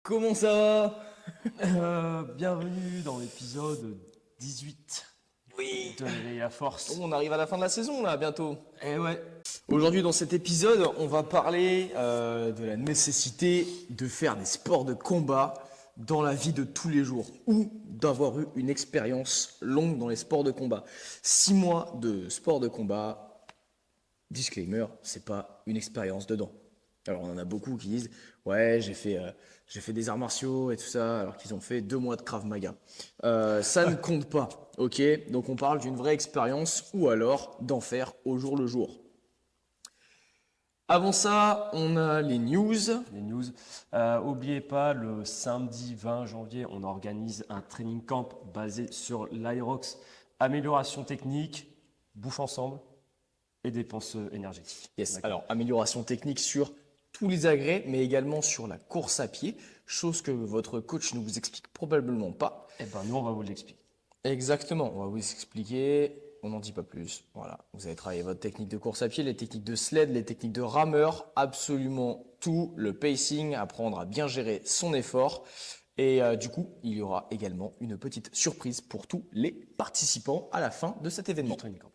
Comment ça va? Bienvenue dans l'épisode 18 Oui, de Réveiller la Force. on arrive à la fin de la saison là, bientôt. Et ouais, Aujourd'hui, dans cet épisode, on va parler de la nécessité de faire des sports de combat dans la vie de tous les jours ou d'avoir eu une expérience longue dans les sports de combat. 6 mois de sport de combat, disclaimer, c'est pas une expérience dedans. Alors on en a beaucoup qui disent ouais j'ai fait des arts martiaux et tout ça alors qu'ils ont fait 2 mois de Krav Maga. Ça ne compte pas, ok? Donc on parle d'une vraie expérience ou alors d'en faire au jour le jour. Avant ça, on a les news. les news. Oubliez pas, le samedi 20 janvier, on organise un training camp basé sur l'Aerox, amélioration technique, bouffe ensemble et dépenses énergétiques. Yes. D'accord. Alors amélioration technique sur tous les agrès, mais également sur la course à pied, chose que votre coach ne vous explique probablement pas. Eh ben nous, on va vous l'expliquer. Exactement, on va vous expliquer, on n'en dit pas plus. Voilà, vous allez travailler votre technique de course à pied, les techniques de sled, les techniques de rameur, absolument tout, le pacing, apprendre à bien gérer son effort. Et du coup, il y aura également une petite surprise pour tous les participants à la fin de cet événement. Du training camp.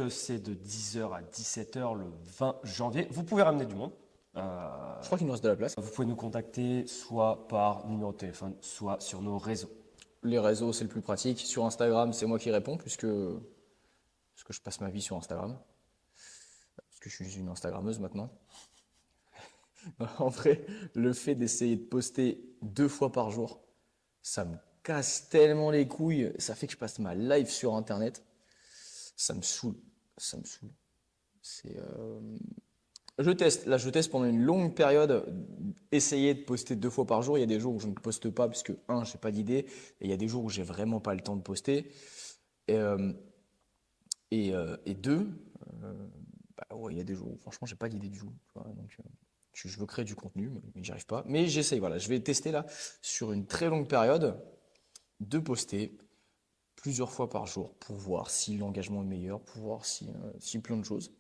C'est de 10h à 17h le 20 janvier. Vous pouvez ramener du monde. Je crois qu'il nous reste de la place. Vous pouvez nous contacter soit par numéro de téléphone, soit sur nos réseaux. Les réseaux, c'est le plus pratique. Sur Instagram, c'est moi qui réponds parce que je passe ma vie sur Instagram. Parce que je suis une Instagrammeuse maintenant. En vrai, le fait d'essayer de poster 2 fois par jour, ça me casse tellement les couilles. Ça fait que je passe ma life sur Internet. Ça me saoule. Ça me saoule. Je teste. Là, je teste pendant une longue période. Essayer de poster 2 fois par jour. Il y a des jours où je ne poste pas puisque, j'ai pas d'idée. Et il y a des jours où j'ai vraiment pas le temps de poster. Et deux, ouais, il y a des jours où franchement, j'ai pas d'idée du tout. Tu vois, donc, je veux créer du contenu, mais j'y arrive pas. Mais j'essaye, voilà. Je vais tester là, sur une très longue période, de poster plusieurs fois par jour pour voir si l'engagement est meilleur, pour voir si plein de choses.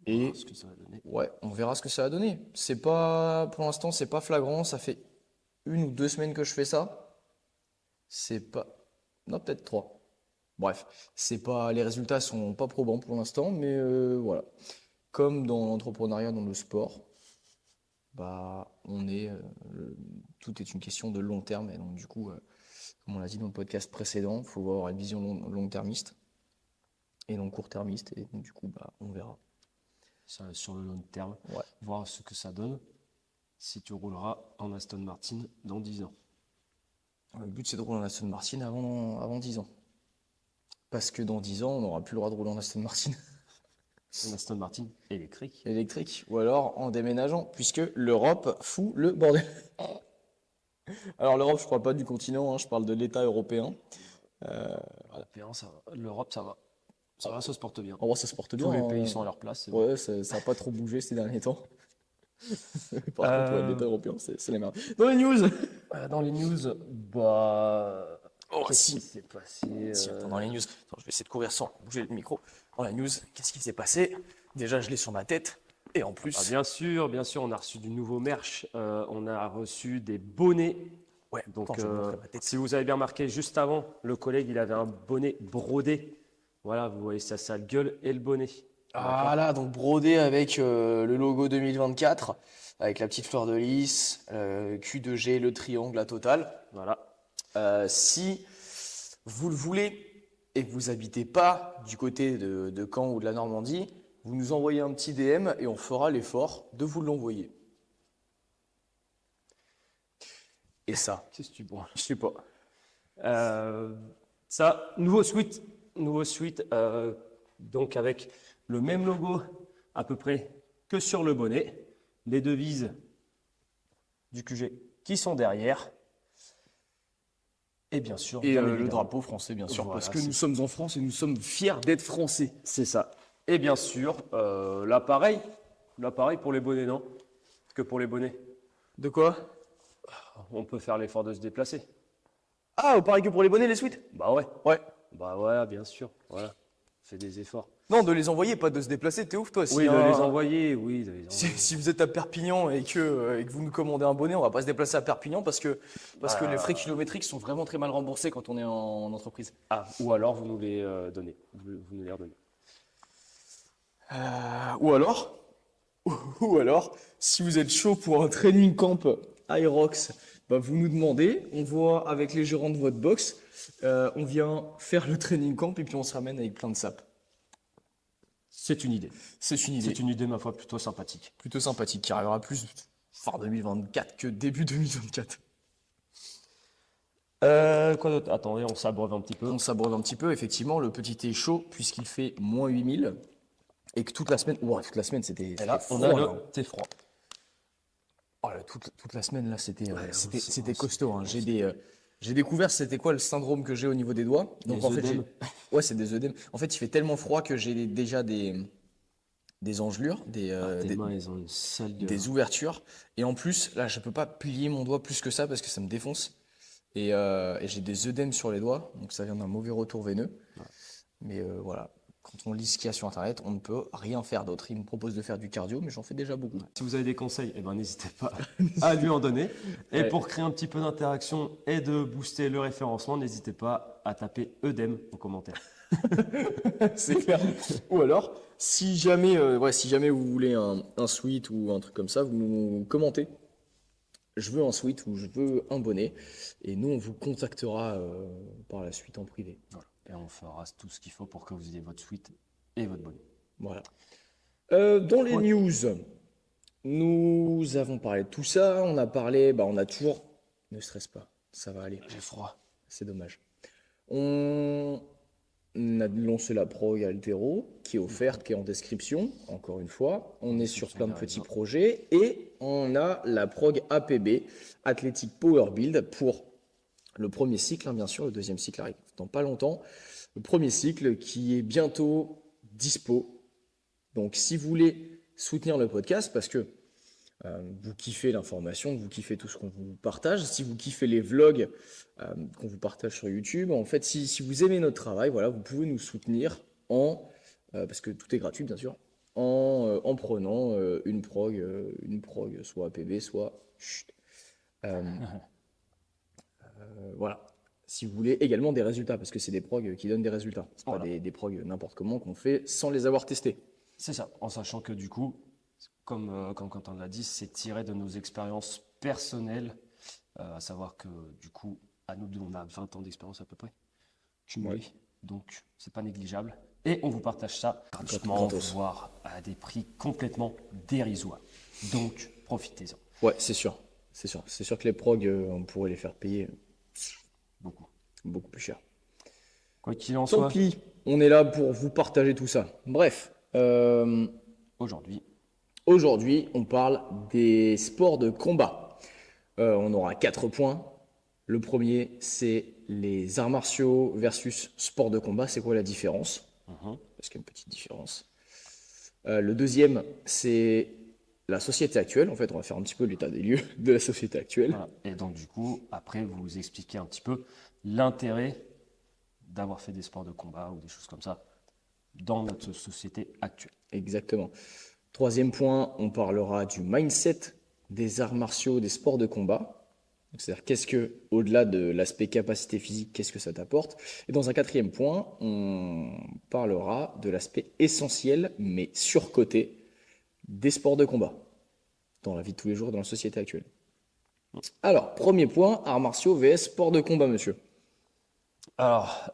On va Et voir ce que ça va donner. ouais, on verra ce que ça va donner. C'est pas, pour l'instant, c'est pas flagrant. Ça fait 1 ou 2 semaines que je fais ça. C'est pas, non, peut-être 3. Bref, c'est pas, les résultats sont pas probants pour l'instant, mais voilà. Comme dans l'entrepreneuriat, dans le sport, bah, tout est une question de long terme. Et donc, du coup, comme on l'a dit dans le podcast précédent, il faut avoir une vision long-termiste et non court-termiste. Et donc, du coup, bah, on verra. Ça, sur le long terme, Ouais. voir ce que ça donne si tu rouleras en Aston Martin dans 10 ans. Le but, c'est de rouler en Aston Martin avant 10 ans. Parce que dans 10 ans, on n'aura plus le droit de rouler en Aston Martin En Aston Martin électrique. électrique. Ou alors en déménageant, puisque l'Europe fout le bordel. Alors l'Europe, je parle pas du continent, je parle de l'État européen. Européen, ça va. L'Europe, ça va. Ça va, ça se porte bien. En vrai, ça se porte bien. Tous les hein. pays sont à leur place. C'est bon. Ouais, ça n'a pas trop bougé ces derniers temps. Par contre, ouais, Euh, l'État européen, c'est la merde. Dans les news Dans les news, bah. Oh, Qu'est-ce si. qui s'est passé Si, attends, dans les news. Attends, je vais essayer de courir sans bouger le micro. Dans la news, qu'est-ce qui s'est passé? Déjà, je l'ai sur ma tête. Et en plus, Bien sûr, on a reçu du nouveau merch. On a reçu des bonnets. ouais, Donc, attends, je vais vous montrer ma tête. si vous avez bien remarqué, juste avant, le collègue, il avait un bonnet brodé. Voilà, vous voyez sa sale gueule et le bonnet. Ah là, donc brodé avec le logo 2024, avec la petite fleur de lys, Q2G, le triangle, la totale. Voilà. Si vous le voulez et que vous habitez pas du côté de Caen ou de la Normandie, vous nous envoyez un petit DM et on fera l'effort de vous l'envoyer. Et ça, Qu'est-ce que tu bois? je sais pas. Ça, nouveau suite, donc avec le même logo à peu près que sur le bonnet, les devises du QG qui sont derrière, et bien sûr, Et bien le évidemment, drapeau français, bien sûr, Voilà, parce que c'est nous sommes en France et nous sommes fiers d'être français. c'est ça. Et bien sûr, l'appareil pour les bonnets, non? Que pour les bonnets, De quoi? on peut faire l'effort de se déplacer. Ah, pareil que pour les bonnets, les suites? Bah ouais, Ouais. bah ouais, bien sûr, voilà, fais des efforts. Non, de les envoyer, pas de se déplacer, t'es ouf toi. Oui, de les envoyer, oui, de les envoyer. Si vous êtes à Perpignan et que vous nous commandez un bonnet, on va pas se déplacer à Perpignan parce que les frais kilométriques sont vraiment très mal remboursés quand on est en entreprise. Ah, ou alors vous nous les donnez. Vous nous les redonnez. Ou alors, ou alors, si vous êtes chaud pour un training camp Aerox, bah vous nous demandez, on voit avec les gérants de votre box, on vient faire le training camp et puis on se ramène avec plein de sap. C'est une idée. C'est une idée C'est une idée, ma foi, plutôt sympathique. plutôt sympathique qui arrivera plus fin 2024 que début 2024. Quoi d'autre? Attendez, on s'abreuve un petit peu. On s'abreuve un petit peu, effectivement, le petit thé est chaud puisqu'il fait moins 8000 et que toute la semaine, ouais, toute la semaine c'était Et là, on froid, a là. le thé froid. Oh là, toute la semaine là c'était c'est costaud, hein. J'ai découvert c'était quoi le syndrome que j'ai au niveau des doigts. Donc Des en fait œdèmes. ouais, c'est des œdèmes. En fait, il fait tellement froid que j'ai déjà des engelures, Tes mains, elles ont une sale gueule. des ouvertures et en plus là, je peux pas plier mon doigt plus que ça parce que ça me défonce et j'ai des œdèmes sur les doigts, donc ça vient d'un mauvais retour veineux. Mais voilà, quand on lit ce qu'il y a sur internet, on ne peut rien faire d'autre. Il me propose de faire du cardio, mais j'en fais déjà beaucoup. Si vous avez des conseils, eh ben, n'hésitez pas à lui en donner. Et Ouais. pour créer un petit peu d'interaction et de booster le référencement, n'hésitez pas à taper œdème en commentaire. C'est clair. Ou alors, si jamais, si jamais vous voulez un sweat ou un truc comme ça, vous nous commentez. Je veux un sweat ou je veux un bonnet. Et nous, on vous contactera par la suite en privé. Voilà. Et on fera tout ce qu'il faut pour que vous ayez votre suite et votre bonnet. Voilà. Dans les news, nous avons parlé de tout ça. On a parlé, on a toujours. Ne stresse pas, ça va aller. J'ai froid. C'est dommage. On a lancé la prog Altero, qui est offerte, qui est en description, encore une fois. On est sur plein de petits projets. Et on a la prog APB, Athletic Power Build, pour le premier cycle, hein, bien sûr. Le deuxième cycle arrive dans pas longtemps. Le premier cycle qui est bientôt dispo. Donc, si vous voulez soutenir le podcast, parce que vous kiffez l'information, vous kiffez tout ce qu'on vous partage, si vous kiffez les vlogs qu'on vous partage sur YouTube, en fait, si vous aimez notre travail, voilà, vous pouvez nous soutenir parce que tout est gratuit bien sûr, en prenant une prog, soit APB, soit chut. Voilà. Si vous voulez également des résultats, parce que c'est des progs qui donnent des résultats. C'est pas des progs n'importe comment qu'on fait sans les avoir testés. C'est ça, en sachant que du coup, comme quand on l'a dit, c'est tiré de nos expériences personnelles, à savoir que du coup, à nous deux, on a 20 ans d'expérience à peu près, cumulés, donc c'est pas négligeable. Et on vous partage ça gratuitement, voire à des prix complètement dérisoires. Donc, profitez-en. Ouais, c'est sûr. C'est sûr. C'est sûr que les progs, on pourrait les faire payer beaucoup plus cher. Quoi qu'il en Tant soit, pis, on est là pour vous partager tout ça. Bref, aujourd'hui, on parle des sports de combat. On aura 4 points. Le premier, c'est les arts martiaux versus sport de combat. C'est quoi la différence? Parce qu'il y a une petite différence. Le deuxième, c'est la société actuelle. En fait, on va faire un petit peu l'état des lieux de la société actuelle. voilà. Et donc du coup, après, vous expliquez un petit peu l'intérêt d'avoir fait des sports de combat ou des choses comme ça dans notre société actuelle. Exactement. Troisième point, on parlera du mindset des arts martiaux, des sports de combat. C'est-à-dire qu'est-ce que, au-delà de l'aspect capacité physique, qu'est-ce que ça t'apporte? Et dans un quatrième point, on parlera de l'aspect essentiel, mais surcoté, des sports de combat dans la vie de tous les jours, dans la société actuelle. Alors, premier point, arts martiaux vs sport de combat, monsieur. Alors,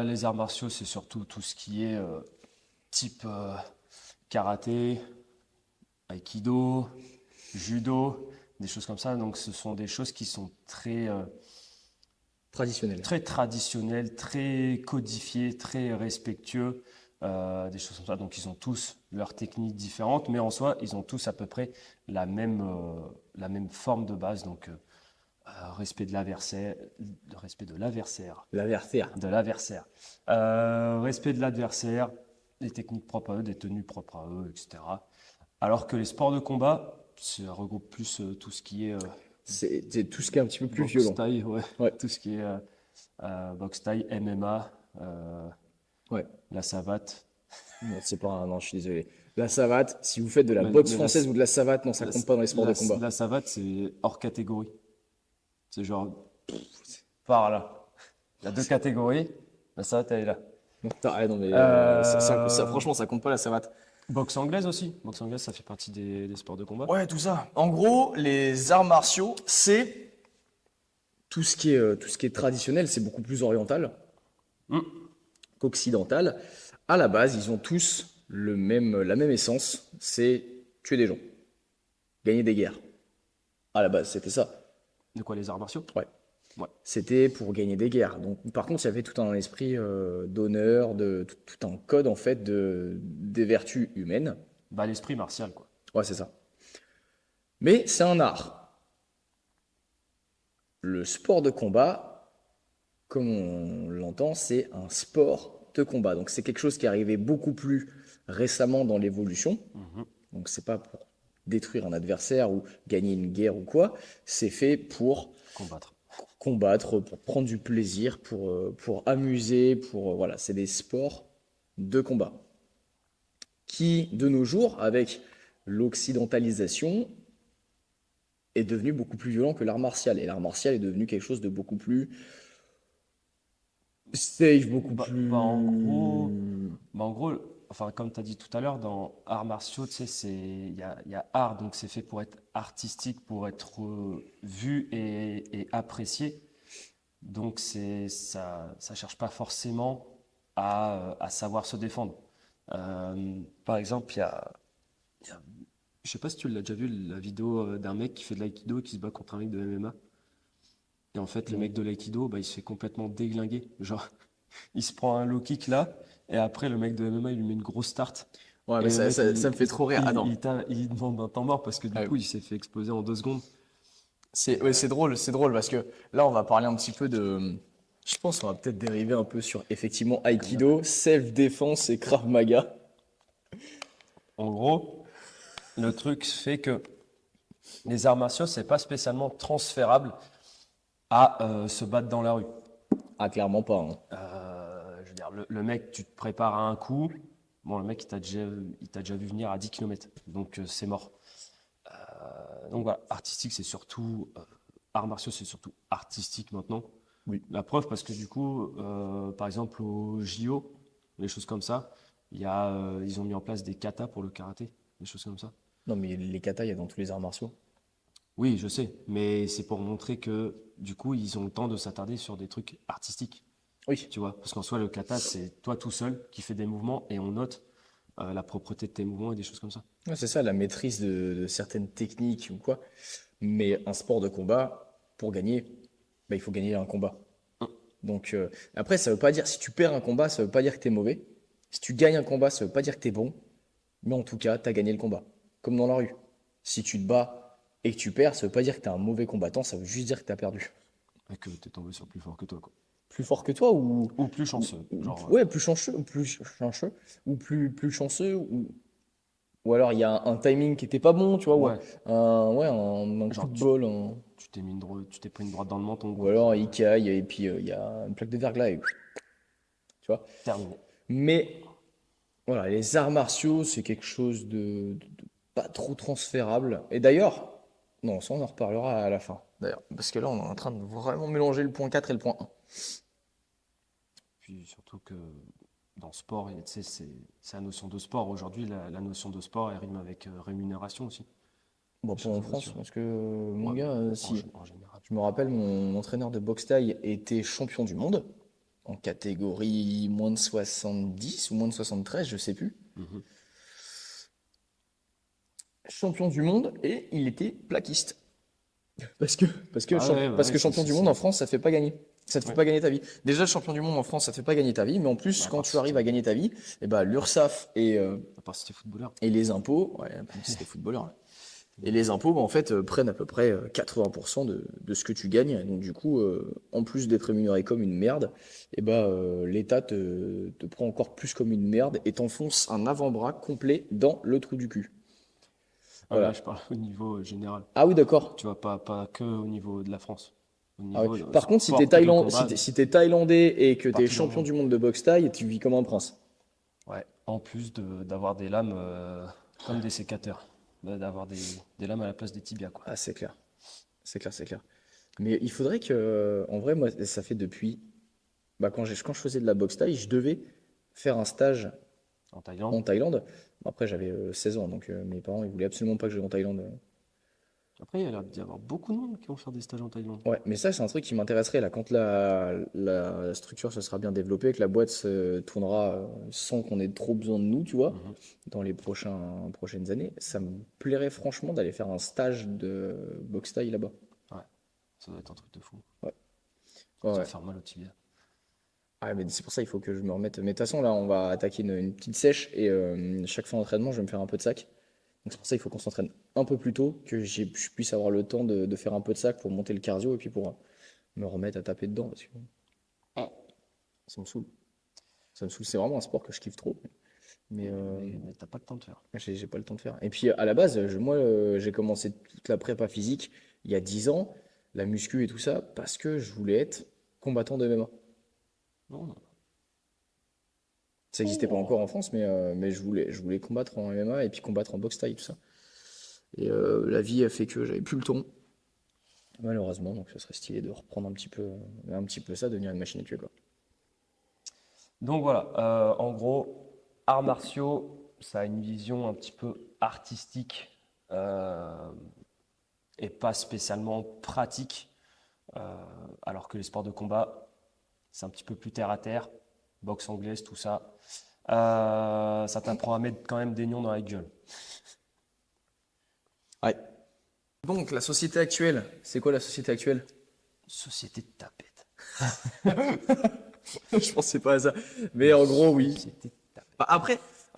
les arts martiaux, c'est surtout tout ce qui est type karaté, aikido, judo, des choses comme ça. Donc, ce sont des choses qui sont très Traditionnel. très traditionnelles, très codifiées, très respectueux, des choses comme ça. Donc, ils ont tous leurs techniques différentes, mais en soi, ils ont tous à peu près la même forme de base. Donc, respect de l'adversaire, respect de l'adversaire, respect de l'adversaire, des techniques propres à eux, des tenues propres à eux, etc. Alors que les sports de combat, ça regroupe plus tout ce qui est C'est tout ce qui est un petit peu plus boxe violent. taille, Ouais. tout ce qui est boxe taille, MMA, Ouais. la savate, Non, c'est pas un... Non, je suis désolé. La savate, si vous faites de la Mais, boxe mais française ou de la savate, non, ça la, compte pas dans les sports de combat. la savate, c'est hors catégorie. C'est genre, par là. Il y a deux catégories. La savate, elle est là. Non, non, mais Euh, franchement, ça compte pas la savate. Boxe anglaise aussi. Boxe anglaise, ça fait partie des sports de combat. Ouais, tout ça. En gros, les arts martiaux, c'est tout ce qui est traditionnel, c'est beaucoup plus oriental Hmm. qu'occidental. À la base, ils ont tous la même essence, c'est tuer des gens, gagner des guerres. À la base, c'était ça. De quoi, les arts martiaux? Ouais. Ouais. C'était pour gagner des guerres. Donc, par contre, il y avait tout un esprit d'honneur, tout un code en fait des vertus humaines. Bah, l'esprit martial, quoi. Ouais, c'est ça. Mais c'est un art. Le sport de combat, comme on l'entend, c'est un sport de combat. Donc c'est quelque chose qui est arrivé beaucoup plus récemment dans l'évolution. Mhm. Donc c'est pas pour détruire un adversaire ou gagner une guerre ou quoi. C'est fait pour Combattre. combattre, pour prendre du plaisir, pour amuser, voilà, c'est des sports de combat qui, de nos jours, avec l'occidentalisation, est devenu beaucoup plus violent que l'art martial. Et l'art martial est devenu quelque chose de beaucoup plus safe, beaucoup Bah, bah, en gros, plus... bah, en gros, enfin, comme tu as dit tout à l'heure, dans arts martiaux, tu sais, il y a art, donc c'est fait pour être artistique, pour être vu et apprécié. Donc ça cherche pas forcément à savoir se défendre. Par exemple, je sais pas si tu l'as déjà vu, la vidéo d'un mec qui fait de l'aïkido et qui se bat contre un mec de MMA. Et en fait, le Non. mec de l'aïkido, bah, il se fait complètement déglinguer. Genre, il se prend un low kick là, et après, le mec de MMA, il lui met une grosse starte. Ouais, mais Et le mec, ça me fait trop rire. Attends, il demande un temps mort parce que du euh, coup, il s'est fait exploser en 2 secondes. ouais, c'est drôle parce que là, on va parler un petit peu de... Je pense qu'on va peut-être dériver un peu sur, effectivement, Aikido, self-défense et Krav Maga. En gros, le truc fait que les arts martiaux, c'est pas spécialement transférable à se battre dans la rue. Ah, clairement pas, hein. Je veux dire, le mec, tu te prépares à un coup. Bon, le mec, il t'a déjà vu venir à 10 km, donc c'est mort. Donc voilà, artistique, c'est surtout. Arts martiaux, c'est surtout artistique maintenant. Oui. La preuve, parce que du coup, par exemple, au JO, les choses comme ça, ils ont mis en place des katas pour le karaté, des choses comme ça. Non, mais les katas, il y a dans tous les arts martiaux. Oui, je sais, mais c'est pour montrer que du coup, ils ont le temps de s'attarder sur des trucs artistiques, Oui. tu vois. Parce qu'en soi, le kata, c'est toi tout seul qui fais des mouvements et on note la propreté de tes mouvements et des choses comme ça. Ouais, c'est ça, la maîtrise de certaines techniques ou quoi. Mais un sport de combat, pour gagner, bah, il faut gagner un combat. Hum, Donc, après, ça veut pas dire, si tu perds un combat, ça veut pas dire que tu es mauvais. Si tu gagnes un combat, ça veut pas dire que tu es bon. Mais en tout cas, tu as gagné le combat. Comme dans la rue. Si tu te bats et que tu perds, ça veut pas dire que tu es un mauvais combattant, ça veut juste dire que tu as perdu. Et que t'es tombé sur plus fort que toi, quoi. Plus fort que toi Ou plus chanceux, genre. ouais, plus chanceux, ou plus chanceux, ou alors il y a un timing qui était pas bon, tu vois, ou Ouais, un coup genre de bol, tu t'es pris une droite dans le menton, ou quoi. alors il caille et puis il y a une plaque de verglas, tu vois. Terminé. Mais voilà, les arts martiaux, c'est quelque chose de pas trop transférable. Et d'ailleurs, non, ça on en reparlera à la fin, d'ailleurs, parce que là on est en train de vraiment mélanger le point 4 et le point 1. Puis surtout que dans le sport, tu sais, c'est la notion de sport. Aujourd'hui, la notion de sport, elle rime avec rémunération aussi. Bon, Des pas choses en comme ça. France, parce que mon Ouais, gars, en, si. en général. Je me rappelle, mon entraîneur de boxe thaï était champion du monde en catégorie moins de 70 ou moins de 73, je sais plus. Mhm. Champion du monde et il était plaquiste. Ah ouais, bah Parce ouais, que champion du monde en France, ça te fait pas gagner. Ça te fait ouais. pas gagner ta vie. Déjà, le champion du monde en France, ça te fait pas gagner ta vie, mais en plus, Bah, à quand part tu si arrives à t'es, gagner ta vie, eh ben, l'URSSAF à part si t'es footballeur. et les impôts, ouais, si t'es footballeur, hein. Et les impôts, bah, en fait, prennent à peu près 80% de ce que tu gagnes. Donc, du coup, en plus d'être rémunéré comme une merde, eh ben, l'État te prend encore plus comme une merde et t'enfonce un avant-bras complet dans le trou du cul. Ah, là, Voilà. je parle au niveau général. Ah oui, d'accord. Tu vois, pas que au niveau de la France. Au Ah oui. niveau Par contre, sport de combat, si t'es thaïlandais et que t'es partout dans le champion monde. du monde de boxe thaï, tu vis comme un prince. Ouais. En plus d'avoir des lames comme des sécateurs, d'avoir des lames à la place des tibias, quoi. Ah, c'est clair. C'est clair, c'est clair. Mais il faudrait que, en vrai, moi, ça fait depuis, bah, quand je faisais de la boxe thaï, je devais faire un stage En Thaïlande. en Thaïlande. Bon, après, j'avais 16 ans, donc mes parents, ils voulaient absolument pas que j'aille en Thaïlande. Après, il y a l'air d'y avoir beaucoup de monde qui vont faire des stages en Thaïlande. Ouais, mais ça, c'est un truc qui m'intéresserait là, quand la structure se sera bien développée, que la boîte se tournera sans qu'on ait trop besoin de nous, tu vois, Mhm. dans les prochaines années. Ça me plairait franchement d'aller faire un stage de boxe thaï là-bas. Ouais, ça doit être un truc de fou. Ouais, Ça ouais, doit ouais. faire mal au tibia. Ah, mais c'est pour ça il faut que je me remette. Mais de toute façon, là, on va attaquer une petite sèche et chaque fois d'entraînement, je vais me faire un peu de sac. Donc c'est pour ça qu'il faut qu'on s'entraîne un peu plus tôt, que je puisse avoir le temps de faire un peu de sac pour monter le cardio et puis pour me remettre à taper dedans. Parce que ça me saoule. Ça me saoule. C'est vraiment un sport que je kiffe trop. Mais Mais t'as pas le temps de faire. j'ai pas le temps de faire. Et puis à la base, moi, j'ai commencé toute la prépa physique il y a 10 ans, la muscu et tout ça, parce que je voulais être combattant de MMA. Non, non. Ça n'existait pas encore en France, mais je voulais combattre en MMA et puis combattre en boxe thaï, tout ça. Et la vie a fait que j'avais plus le temps, malheureusement. Donc ce serait stylé de reprendre un petit peu ça, devenir une machine à tuer, quoi. Donc voilà, en gros, arts martiaux, ça a une vision un petit peu artistique euh, et pas spécialement pratique, euh, alors que les sports de combat, c'est un petit peu plus terre à terre, boxe anglaise, tout ça. Ça t'apprend à mettre quand même des nions dans la gueule. Ouais. Donc la société actuelle, c'est quoi la société actuelle? Société de tapettes. Je pensais pas à ça. Mais en gros, oui. Société de tapettes. Bah,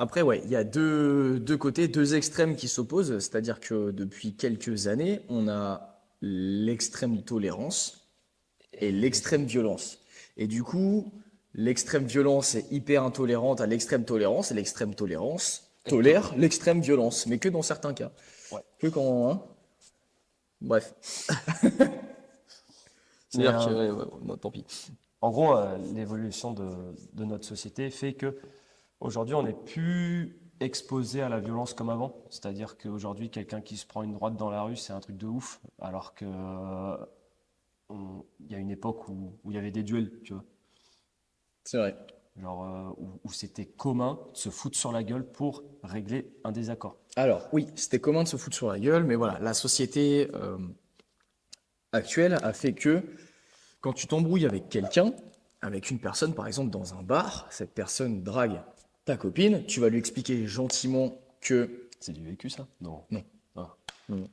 après, ouais, il y a deux côtés, deux extrêmes qui s'opposent. C'est-à-dire que depuis quelques années, on a l'extrême tolérance et l'extrême violence. Et du coup, l'extrême violence est hyper intolérante à l'extrême tolérance, et l'extrême tolérance tolère l'extrême violence, mais que dans certains cas. Ouais. Que quand, hein. Bref. Mais C'est-à-dire que, ouais, ouais, non, tant pis. en gros, l'évolution de notre société fait que aujourd'hui, on n'est plus exposé à la violence comme avant. C'est-à-dire qu'aujourd'hui, quelqu'un qui se prend une droite dans la rue, c'est un truc de ouf, alors que il y a une époque où il y avait des duels, tu vois. C'est vrai. Genre où c'était commun de se foutre sur la gueule pour régler un désaccord. Alors, oui, c'était commun de se foutre sur la gueule, mais voilà, la société actuelle a fait que quand tu t'embrouilles avec quelqu'un, avec une personne par exemple dans un bar, cette personne drague ta copine, tu vas lui expliquer gentiment que C'est du vécu, ça? Non. non, Ah, non,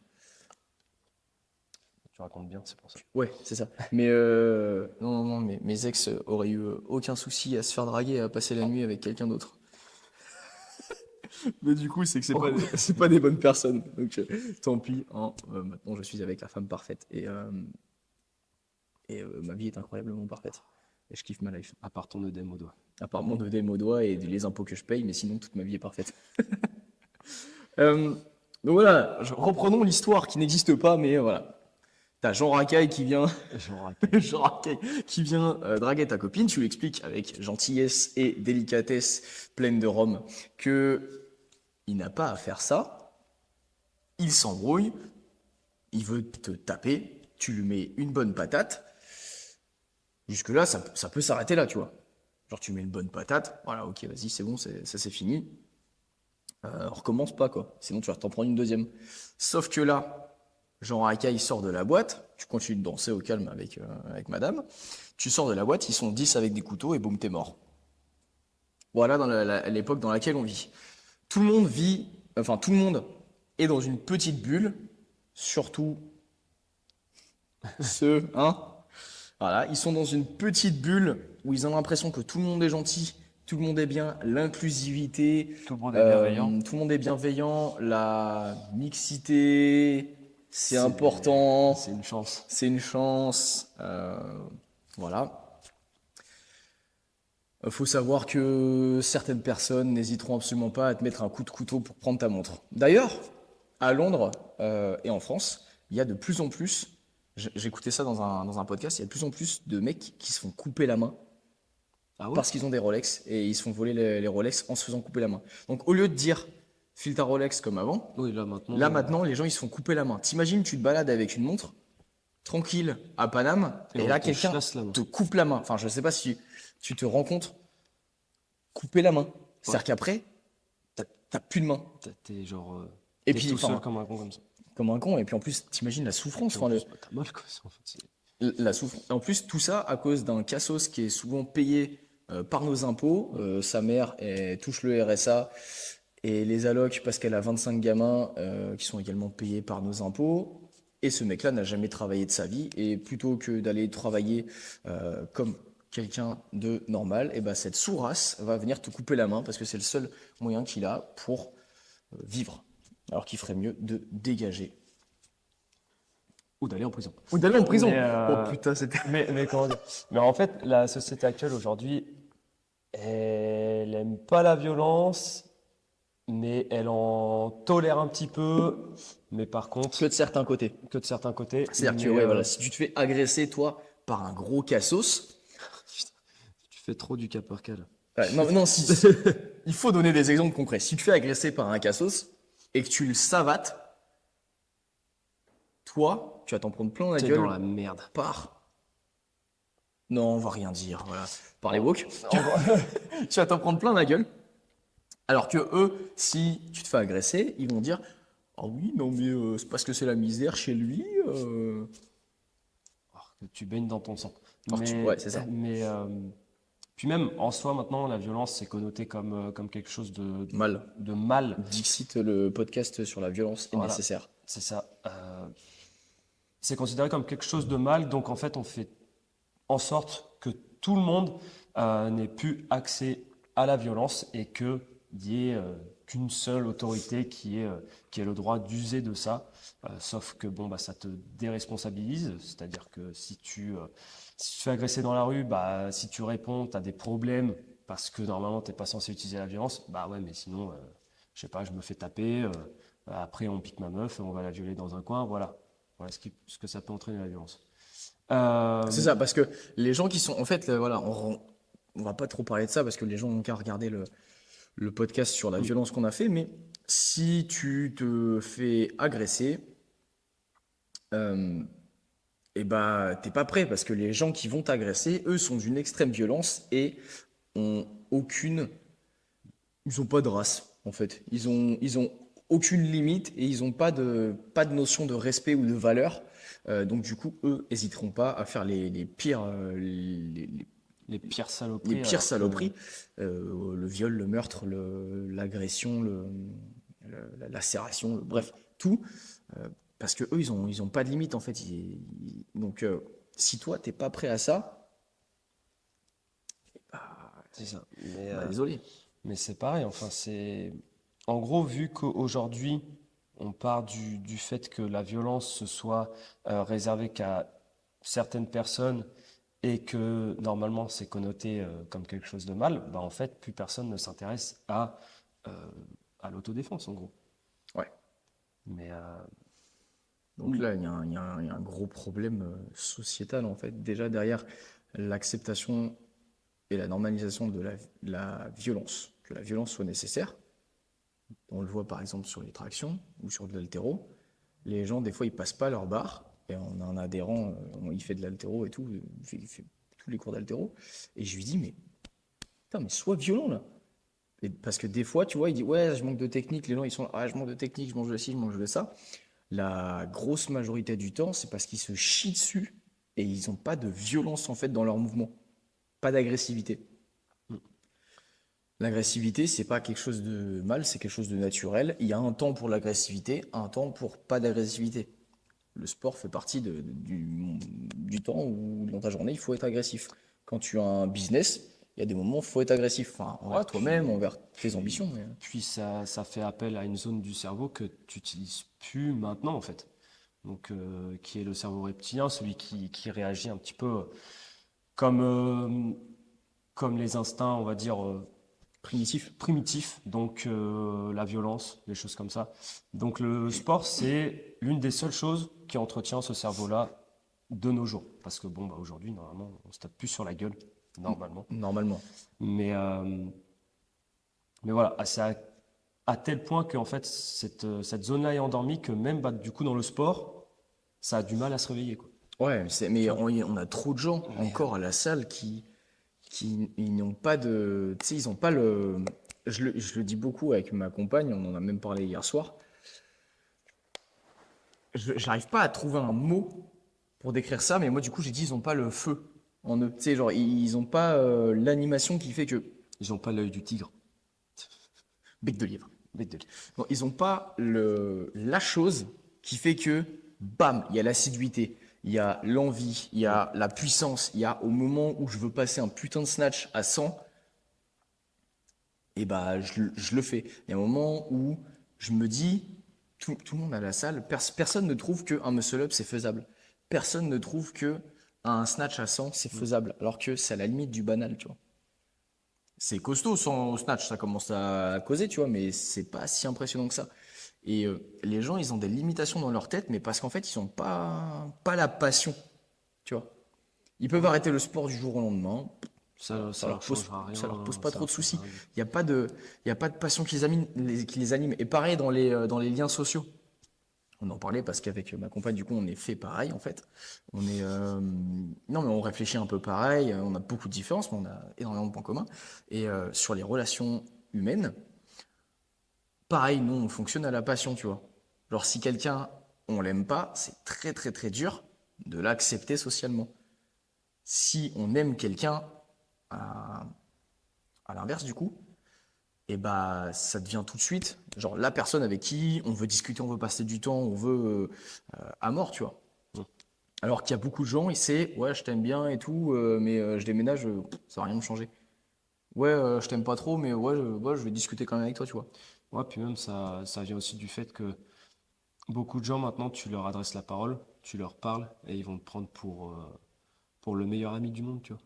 tu racontes bien, c'est pour ça. ouais, c'est ça. Mais non, non, non, mes ex auraient eu aucun souci à se faire draguer et à passer la nuit avec quelqu'un d'autre. Mais du coup, c'est que c'est pas des bonnes personnes. Donc tant pis, hein. Maintenant, je suis avec la femme parfaite et ma vie est incroyablement parfaite. Et je kiffe ma life. À part ton œdème au doigt. À part mon œdème au doigt et les impôts que je paye, mais sinon toute ma vie est parfaite. Euh, donc voilà, reprenons l'histoire qui n'existe pas, mais voilà. T'as Jean Racaille qui vient, Genre, Jean Racaille qui vient draguer ta copine, tu lui expliques avec gentillesse et délicatesse pleine de rhum que il n'a pas à faire ça, il s'embrouille, il veut te taper, tu lui mets une bonne patate, jusque-là ça peut s'arrêter là, tu vois. Genre tu mets une bonne patate, voilà, ok, vas-y, c'est bon, ça c'est fini. Recommence pas, quoi. Sinon, tu vas t'en prendre une deuxième. Sauf que là, Jean Racaille sort de la boîte, tu continues de danser au calme avec madame, tu sors de la boîte, ils sont 10 avec des couteaux et boum, t'es mort. Voilà dans l'époque dans laquelle on vit. Tout le monde vit, enfin, tout le monde est dans une petite bulle, surtout ceux, hein. Voilà, ils sont dans une petite bulle où ils ont l'impression que tout le monde est gentil, tout le monde est bien, l'inclusivité, tout le monde est bienveillant. tout le monde est bienveillant, la mixité, c'est C'est- important, C'est une chance. c'est une chance, voilà. Faut savoir que certaines personnes n'hésiteront absolument pas à te mettre un coup de couteau pour prendre ta montre. D'ailleurs, à Londres et en France, il y a de plus en plus, j'écoutais ça dans un podcast, il y a de plus en plus de mecs qui se font couper la main Ah ouais? parce qu'ils ont des Rolex et ils se font voler les Rolex en se faisant couper la main. Donc au lieu de dire file ta Rolex comme avant, Oui, là maintenant. là maintenant les gens ils se font couper la main. T'imagines, tu te balades avec une montre tranquille à Paname Et et on là te quelqu'un chasse la main. te coupe la main. Enfin, je sais pas si tu te rends compte, couper la main. Ouais. C'est-à-dire qu'après, t'as plus de main. T'es genre. Et T'es puis, tout seul enfin, comme un con comme ça. comme un con. Et puis en plus, t'imagines la Et souffrance. puis en Enfin, plus, bah, t'as mal quoi. En fait, la souffrance. Et en plus, tout ça à cause d'un cassos qui est souvent payé par nos impôts. Sa mère touche le RSA et les allocs parce qu'elle a 25 gamins qui sont également payés par nos impôts. Et ce mec-là n'a jamais travaillé de sa vie. Et plutôt que d'aller travailler comme quelqu'un de normal, et ben cette sourasse va venir te couper la main parce que c'est le seul moyen qu'il a pour vivre. Alors qu'il ferait mieux de dégager. ou d'aller en prison. Ou d'aller en prison. Mais, Oh putain, c'était. mais comment dire? Mais en fait, la société actuelle aujourd'hui, elle aime pas la violence, mais elle en tolère un petit peu. Mais par contre, Que de certains côtés. que de certains côtés. C'est-à-dire que Mais ouais, voilà, si tu te fais agresser, toi, par un gros cassos, tu fais trop du cas par cas là. non, non, il faut donner des exemples concrets. Si tu te fais agresser par un cassos et que tu le savates, toi, tu vas t'en prendre plein la T'es gueule dans la merde. par. Non, on va rien dire, voilà. Par les woke. En gros, Tu vas t'en prendre plein la gueule. Alors que eux, si tu te fais agresser, ils vont dire ah oui, non, mais c'est parce que c'est la misère chez lui. que tu baignes dans ton sang. Ouais, c'est ça. Mais puis même en soi maintenant, la violence c'est connoté comme quelque chose Mal. de mal. Dixit, le podcast sur la violence est Voilà. nécessaire. C'est ça. C'est considéré comme quelque chose de mal, donc en fait on fait en sorte que tout le monde n'ait plus accès à la violence et qu'il n'y ait qu'une seule autorité qui ait le droit d'user de ça. Sauf que bon, bah, ça te déresponsabilise, c'est-à-dire que si tu te fais agresser dans la rue, bah, si tu réponds, tu as des problèmes parce que normalement tu n'es pas censé utiliser la violence, bah ouais, mais sinon, je sais pas, je me fais taper, après on pique ma meuf, on va la violer dans un coin, voilà. Voilà ce que ça peut entraîner la violence. C'est ça, parce que les gens qui sont. En fait, voilà, on va pas trop parler de ça parce que les gens n'ont qu'à regarder le podcast sur la violence qu'on a fait, mais si tu te fais agresser, et bah, t'es pas prêt parce que les gens qui vont t'agresser, eux, sont d'une extrême violence et ont aucune. Ils ont pas de race, en fait. Ils ont aucune limite et ils ont pas de notion de respect ou de valeur. Donc, du coup, eux, hésiteront pas à faire les pires, Les pires les saloperies, pires alors que saloperies, le viol, le meurtre, l'agression, la lacération, bref, tout, parce que eux, ils ont pas de limite en fait. Donc, si toi, t'es pas prêt à ça, c'est ça. bah, désolé. Mais c'est pareil, enfin, c'est. En gros, vu qu'aujourd'hui, on part du fait que la violence se soit réservée qu'à certaines personnes et que normalement c'est connoté comme quelque chose de mal, bah en fait, plus personne ne s'intéresse euh, à l'autodéfense, en gros. Ouais. Mais Donc oui, là, il y a un gros problème sociétal en fait. Déjà derrière l'acceptation et la normalisation de la violence, que la violence soit nécessaire. On le voit par exemple sur les tractions ou sur de l'haltéro. Les gens, des fois, ils passent pas leur barre. Et on a un adhérent, il fait de l'haltéro et tout, il fait tous les cours d'haltéro. Et je lui dis, mais putain, mais sois violent là. Et parce que des fois, tu vois, il dit, ouais, je manque de technique. Les gens, ils sont là, ah, je manque de technique, je mange de ci, je mange de ça. La grosse majorité du temps, c'est parce qu'ils se chient dessus et ils n'ont pas de violence en fait dans leur mouvement, pas d'agressivité. L'agressivité, c'est pas quelque chose de mal, c'est quelque chose de naturel. Il y a un temps pour l'agressivité, un temps pour pas d'agressivité. Le sport fait partie du temps où dans ta journée, il faut être agressif. Quand tu as un business, il y a des moments où il faut être agressif. Enfin, ouais, envers toi-même, envers tes puis, ambitions. Mais. puis ça fait appel à une zone du cerveau que tu n'utilises plus maintenant, en fait. Donc, qui est le cerveau reptilien, celui qui réagit un petit peu comme, comme les instincts, on va dire, Primitif. primitifs, donc la violence, des choses comme ça. Donc le sport, c'est l'une des seules choses qui entretient ce cerveau-là de nos jours. Parce que bon, bah, aujourd'hui, normalement, on se tape plus sur la gueule. normalement. Normalement. Mais, mais voilà, c'est à tel point que en fait, cette zone-là est endormie que même bah, du coup dans le sport, ça a du mal à se réveiller, quoi. Ouais, mais on a trop de gens Mais, encore à la salle qui ils n'ont pas de. Tu sais, ils n'ont pas le. Je le dis beaucoup avec ma compagne, on en a même parlé hier soir. J'arrive pas à trouver un mot pour décrire ça, mais moi, du coup, j'ai dit, ils n'ont pas le feu en eux. Tu sais, genre, ils n'ont pas l'animation qui fait que. ils n'ont pas l'œil du tigre. Bec de lièvre. Bête de lui. Non, ils n'ont pas la chose qui fait que, bam, il y a l'assiduité, il y a l'envie, il y a la puissance, il y a au moment où je veux passer un putain de snatch à 100, et bah je le fais. Il y a un moment où je me dis, tout le monde à la salle, personne ne trouve qu'un muscle-up c'est faisable. Personne ne trouve que un snatch à 100 c'est faisable, alors que c'est à la limite du banal, tu vois. C'est costaud son snatch, ça commence à causer, tu vois, mais c'est pas si impressionnant que ça. Et les gens, ils ont des limitations dans leur tête, mais parce qu'en fait, ils ont pas la passion, tu vois. Ils peuvent arrêter le sport du jour au lendemain, Ça leur changera rien. ça leur pose pas Ça trop leur de soucis. changera rien. Il y a pas de passion qui les anime. Et pareil dans les liens sociaux. On en parlait parce qu'avec ma compagne, du coup, on est fait pareil, en fait. Non, mais on réfléchit un peu pareil. On a beaucoup de différences, mais on a énormément de points communs. Et sur les relations humaines, pareil, nous, on fonctionne à la passion, tu vois. Genre, si quelqu'un, on l'aime pas, c'est très, très, très dur de l'accepter socialement. Si on aime quelqu'un, à, à l'inverse, du coup, et bah, ça devient tout de suite, genre, la personne avec qui on veut discuter, on veut passer du temps, on veut à mort, tu vois. Alors qu'il y a beaucoup de gens, ouais, je t'aime bien et tout, mais je déménage, ça va rien me changer. Ouais, je t'aime pas trop, mais ouais, je vais discuter quand même avec toi, tu vois. Ouais, puis même ça vient aussi du fait que beaucoup de gens maintenant, tu leur adresses la parole, tu leur parles et ils vont te prendre pour le meilleur ami du monde, tu vois.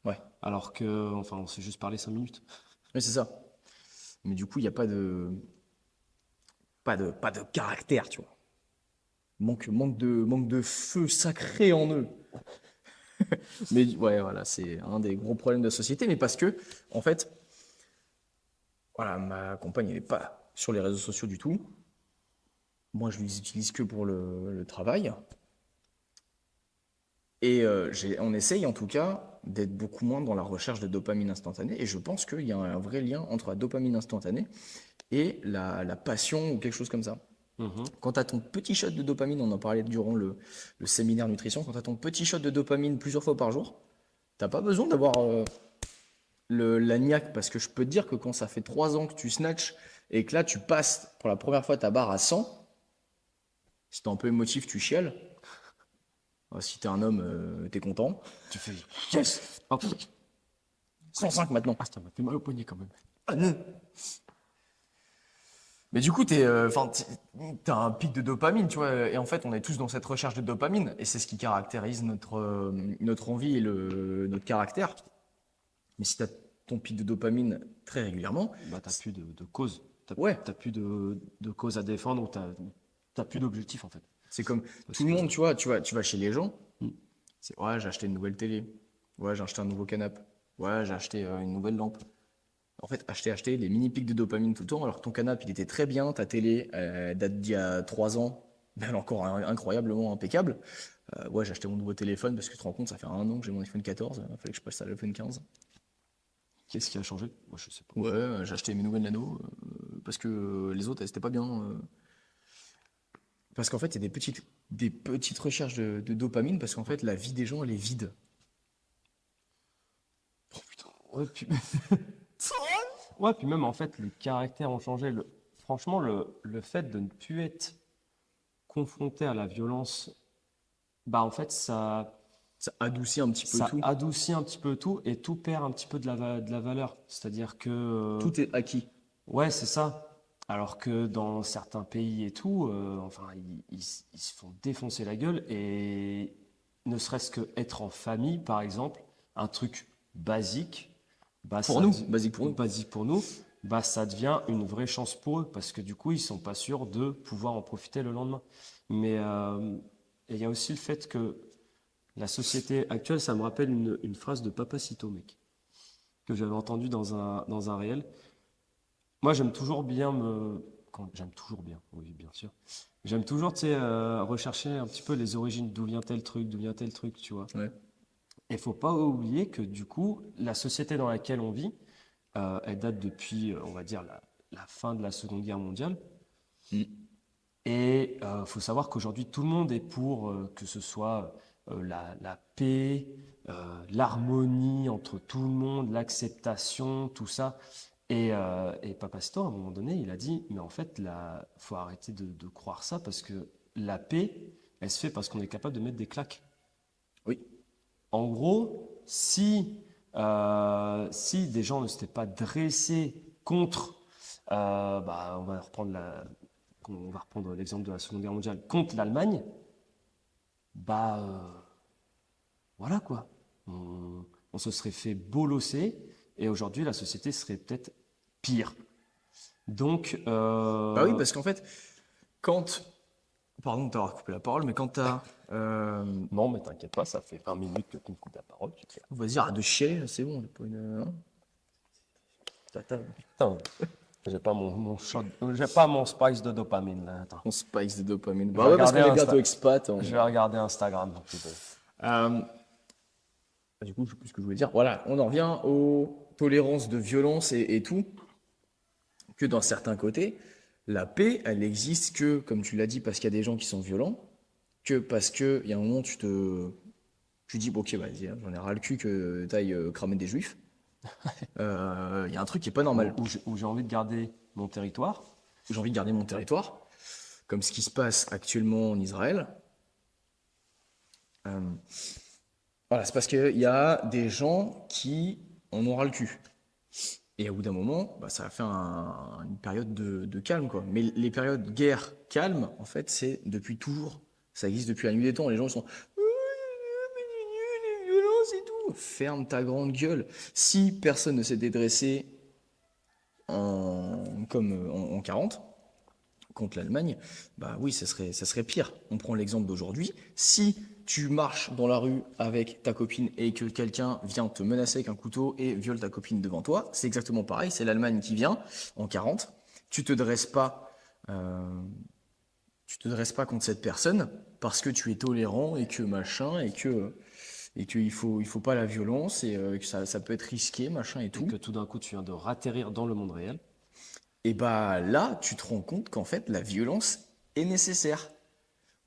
Ouais, Alors que, enfin, on s'est juste parlé 5 minutes. mais c'est ça. Mais du coup, il n'y a pas de caractère, tu vois. Manque de feu sacré en eux. Mais ouais, voilà, c'est un des gros problèmes de la société, mais parce que, en fait, voilà, ma compagne, elle n'est pas sur les réseaux sociaux du tout. Moi, je les utilise que pour le travail. Et on essaye en tout cas d'être beaucoup moins dans la recherche de dopamine instantanée. Et je pense qu'il y a un vrai lien entre la dopamine instantanée et la passion ou quelque chose comme ça. Mhm. Quand tu as ton petit shot de dopamine, on en parlait durant le séminaire nutrition, quand tu as ton petit shot de dopamine plusieurs fois par jour, t'as pas besoin d'avoir la niaque, parce que je peux te dire que quand ça fait 3 ans que tu snatches et que là tu passes pour la première fois ta barre à 100, si t'es un peu émotif, tu chiales. Si t'es un homme, t'es content. Tu fais Yes. hop. 105 maintenant. Ah, ça m'a fait mal au poignet quand même. Ah, non. Mais du coup, t'as un pic de dopamine, tu vois. Et en fait, on est tous dans cette recherche de dopamine. Et c'est ce qui caractérise notre envie et notre caractère. Mais si t'as ton pic de dopamine très régulièrement, Bah, t'as plus de cause. ouais, T'as plus de cause à défendre ou t'as plus d'objectif en fait. c'est comme Parce tout le que, monde, tu vois, tu vas chez les gens. Mm. C'est ouais, j'ai acheté une nouvelle télé. Ouais, j'ai acheté un nouveau canapé. Ouais, j'ai acheté une nouvelle lampe. En fait, acheter les mini pics de dopamine tout le temps, alors que ton canapé, il était très bien, ta télé date d'il y a 3 ans, mais elle est encore incroyablement impeccable. Ouais, j'ai acheté mon nouveau téléphone parce que tu te rends compte, ça fait 1 an que j'ai mon iPhone 14, il fallait que je passe à l'iPhone 15. qu'est-ce qui a changé? Moi, je sais pas. Ouais, j'ai acheté mes nouvelles nano parce que les autres, elles étaient pas bien. Parce qu'en fait, il y a des petites recherches de dopamine parce qu'en fait, la vie des gens, elle est vide. Oh putain. Ouais, puis... ouais, puis même en fait, les caractères ont changé. Franchement, le fait de ne plus être confronté à la violence, bah en fait, Ça adoucit un petit peu ça tout. adoucit un petit peu tout et tout perd un petit peu de la valeur. C'est-à-dire que, Tout est acquis. ouais, c'est ça. Alors que dans certains pays et tout, enfin, ils se font défoncer la gueule et ne serait-ce que être en famille, par exemple, un truc basique, bah Pour nous, basique pour nous. basique pour nous, bah ça devient une vraie chance pour eux parce que du coup, ils sont pas sûrs de pouvoir en profiter le lendemain. Mais et il y a aussi le fait que La société actuelle, ça me rappelle une phrase de Papacito, mec, que j'avais entendue dans un réel. Moi, j'aime toujours bien j'aime toujours bien, oui, bien sûr. J'aime toujours, tu sais, rechercher un petit peu les origines, d'où vient tel truc, tu vois. Ouais. Et faut pas oublier que du coup, la société dans laquelle on vit, elle date depuis, on va dire, la fin de la Seconde Guerre mondiale. Mm. Et faut savoir qu'aujourd'hui, tout le monde est pour que ce soit la paix, l'harmonie entre tout le monde, l'acceptation, tout ça. Et Papastor, à un moment donné, il a dit, mais en fait, il faut arrêter de croire ça parce que la paix, elle se fait parce qu'on est capable de mettre des claques. Oui. En gros, si des gens ne s'étaient pas dressés contre, on va reprendre l'exemple de la Seconde Guerre mondiale, contre l'Allemagne, bah voilà quoi. On se serait fait bolosser et aujourd'hui la société serait peut-être pire. Donc, Bah oui, parce qu'en fait, quand. Pardon de t'avoir coupé la parole, mais quand t'as. non, mais t'inquiète pas, ça fait 20 minutes que tu me coupes la parole. On va dire, arrête de chialer, là, c'est bon, c'est pas une. Hein. Putain, j'ai pas mon spice de dopamine là. Attends. On spikes de dopamine. Je Bah vais ouais, parce qu'on regarder est bientôt Insta- expat. Je vais regarder Instagram. Plutôt. Euh, du coup, je sais plus ce que je voulais dire. Voilà, on en revient aux tolérances de violence et tout. Que dans certains côtés, la paix, elle n'existe que, comme tu l'as dit, parce qu'il y a des gens qui sont violents, que parce qu'il y a un moment, tu dis, bon, ok, bah, vas-y, hein, j'en ai ras le cul que t'ailles cramer des juifs. Il y a un truc qui est pas normal. Où j'ai envie de garder mon territoire. J'ai envie de garder mon territoire, comme ce qui se passe actuellement en Israël. Euh, voilà, c'est parce qu'il y a des gens qui en ont ras le cul. Et au bout d'un moment, bah, ça a fait une période de calme, quoi. Mais les périodes guerre calme, en fait, c'est depuis toujours. Ça existe depuis la nuit des temps. Les gens ils sont les violences et tout. Ferme ta grande gueule. Si personne ne s'est dédressé en 40 contre l'Allemagne, bah oui, ça serait pire. On prend l'exemple d'aujourd'hui. Si tu marches dans la rue avec ta copine et que quelqu'un vient te menacer avec un couteau et viole ta copine devant toi, c'est exactement pareil. C'est l'Allemagne qui vient en 40. Tu te dresses pas, tu te dresses pas contre cette personne parce que tu es tolérant et que machin et qu'il faut pas la violence et que ça peut être risqué machin et Et tout. que tout d'un coup, tu viens de ratterrir dans le monde réel. Et bah là, tu te rends compte qu'en fait, la violence est nécessaire.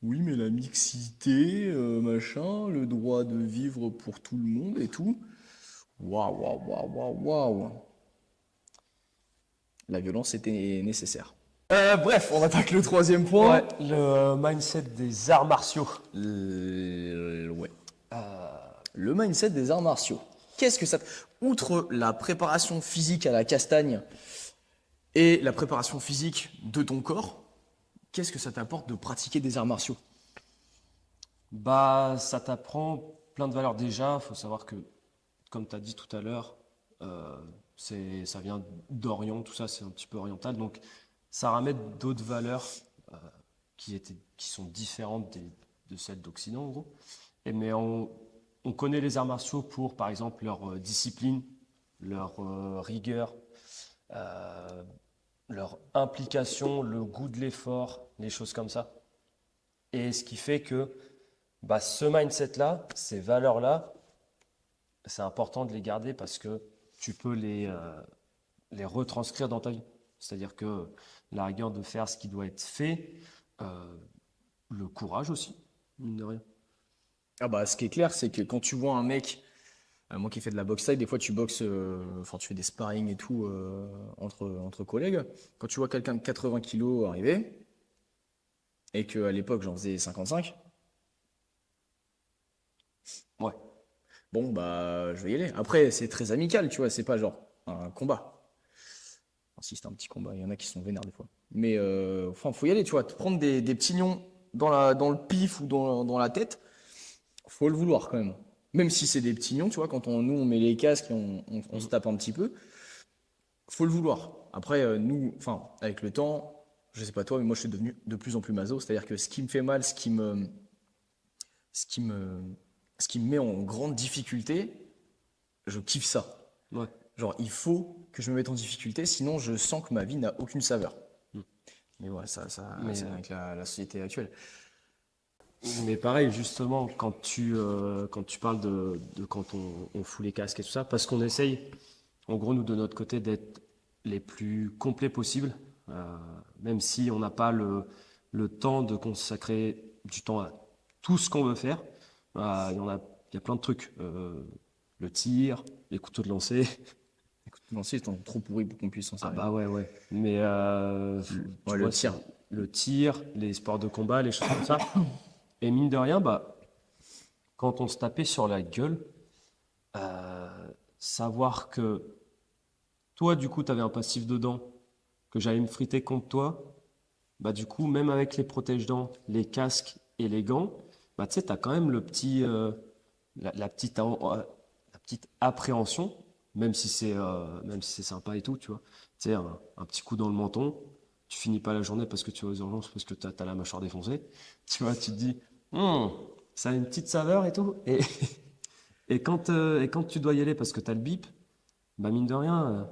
Oui, mais la mixité, machin, le droit de vivre pour tout le monde et tout. Waouh, waouh, waouh, waouh, waouh. La violence était nécessaire. Bref, on attaque le troisième point. Ouais, le mindset des arts martiaux. Ouais. Le mindset des arts martiaux. Qu'est-ce que ça... Outre la préparation physique à la castagne et la préparation physique de ton corps, qu'est-ce que ça t'apporte de pratiquer des arts martiaux? Bah, ça t'apprend plein de valeurs. Déjà, il faut savoir que, comme tu as dit tout à l'heure, ça vient d'Orient, tout ça, c'est un petit peu oriental. Donc, ça ramène d'autres valeurs euh, qui sont différentes de celles d'Occident, en gros. Mais on connaît les arts martiaux pour, par exemple, leur discipline, leur rigueur, euh, leur implication, le goût de l'effort, les choses comme ça. Et ce qui fait que bah, ce mindset-là, ces valeurs-là, c'est important de les garder parce que tu peux les retranscrire dans ta vie. C'est-à-dire que la rigueur de faire ce qui doit être fait, euh, le courage aussi, mine de rien. Ah bah, ce qui est clair, c'est que quand tu vois un mec, moi qui fais de la boxe taille, des fois tu boxes, enfin tu fais des sparring et tout entre collègues. Quand tu vois quelqu'un de 80 kilos arriver, et qu'à l'époque j'en faisais 55, Ouais. bon bah je vais y aller. Après, c'est très amical, tu vois, c'est pas genre un combat. Enfin, si c'est un petit combat, il y en a qui sont vénères des fois. Mais enfin, faut y aller, tu vois, te prendre des petits lions dans le pif ou dans la tête, faut le vouloir quand même. Même si c'est des petits lions, tu vois, quand nous on met les casques et on se tape un petit peu, faut le vouloir. Après, nous, enfin, avec le temps, je sais pas toi, mais moi je suis devenu de plus en plus maso, c'est-à-dire que ce qui me fait mal, ce qui me ce qui me met en grande difficulté, je kiffe ça. Ouais. Genre, il faut que je me mette en difficulté, sinon je sens que ma vie n'a aucune saveur. Mm. Mais ouais, Mais, c'est avec la société actuelle. mais pareil, justement, quand tu parles de quand on fout les casques et tout ça, parce qu'on essaye, en gros, nous, de notre côté, d'être les plus complets possibles, même si on n'a pas le temps de consacrer du temps à tout ce qu'on veut faire. Il y a plein de trucs. Le tir, les couteaux de lancer. Écoute, non, si, ils sont trop pourris pour qu'on puisse s'en Ah servir. bah ouais, ouais. Mais tu Ouais, le vois, tir. le tir, les sports de combat, les choses comme ça. Et mine de rien, bah, quand on se tapait sur la gueule, savoir que toi, du coup, tu avais un passif dedans, que j'allais me friter contre toi, bah du coup, même avec les protège-dents, les casques et les gants, bah tu sais, tu as quand même la petite appréhension, même si c'est sympa et tout, tu vois. Tu sais, un petit coup dans le menton, tu finis pas la journée parce que tu vas aux urgences, parce que tu as la mâchoire défoncée. Tu vois, tu te dis, Hum, ça a une petite saveur et tout. Et quand tu dois y aller parce que tu as le bip, bah mine de rien,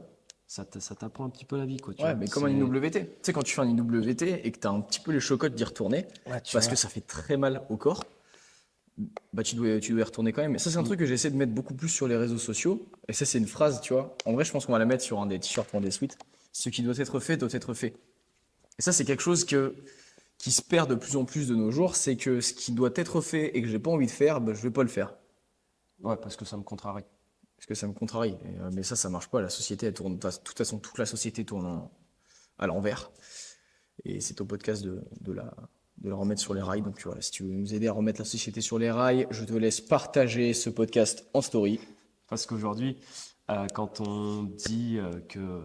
ça t'apprend un petit peu la vie, quoi, tu Ouais, vois. mais comme un IWT. Tu sais, quand tu fais un IWT et que tu as un petit peu les chocottes d'y retourner, Ouais, tu parce vois. que ça fait très mal au corps, bah tu dois y retourner quand même. Et ça, c'est un truc que j'essaie de mettre beaucoup plus sur les réseaux sociaux. Et ça, c'est une phrase, tu vois. En vrai, je pense qu'on va la mettre sur un des t-shirts ou un des sweats. Ce qui doit être fait doit être fait. Et ça, c'est quelque chose qui se perd de plus en plus de nos jours. C'est que ce qui doit être fait et que j'ai pas envie de faire, bah, je vais pas le faire. Ouais, parce que ça me contrarie. Parce que ça me contrarie. Mais ça marche pas. La société, elle tourne. De toute façon, toute la société tourne à l'envers. Et c'est au podcast de la remettre sur les rails. Donc voilà, si tu veux nous aider à remettre la société sur les rails, je te laisse partager ce podcast en story. Parce qu'aujourd'hui, quand on dit que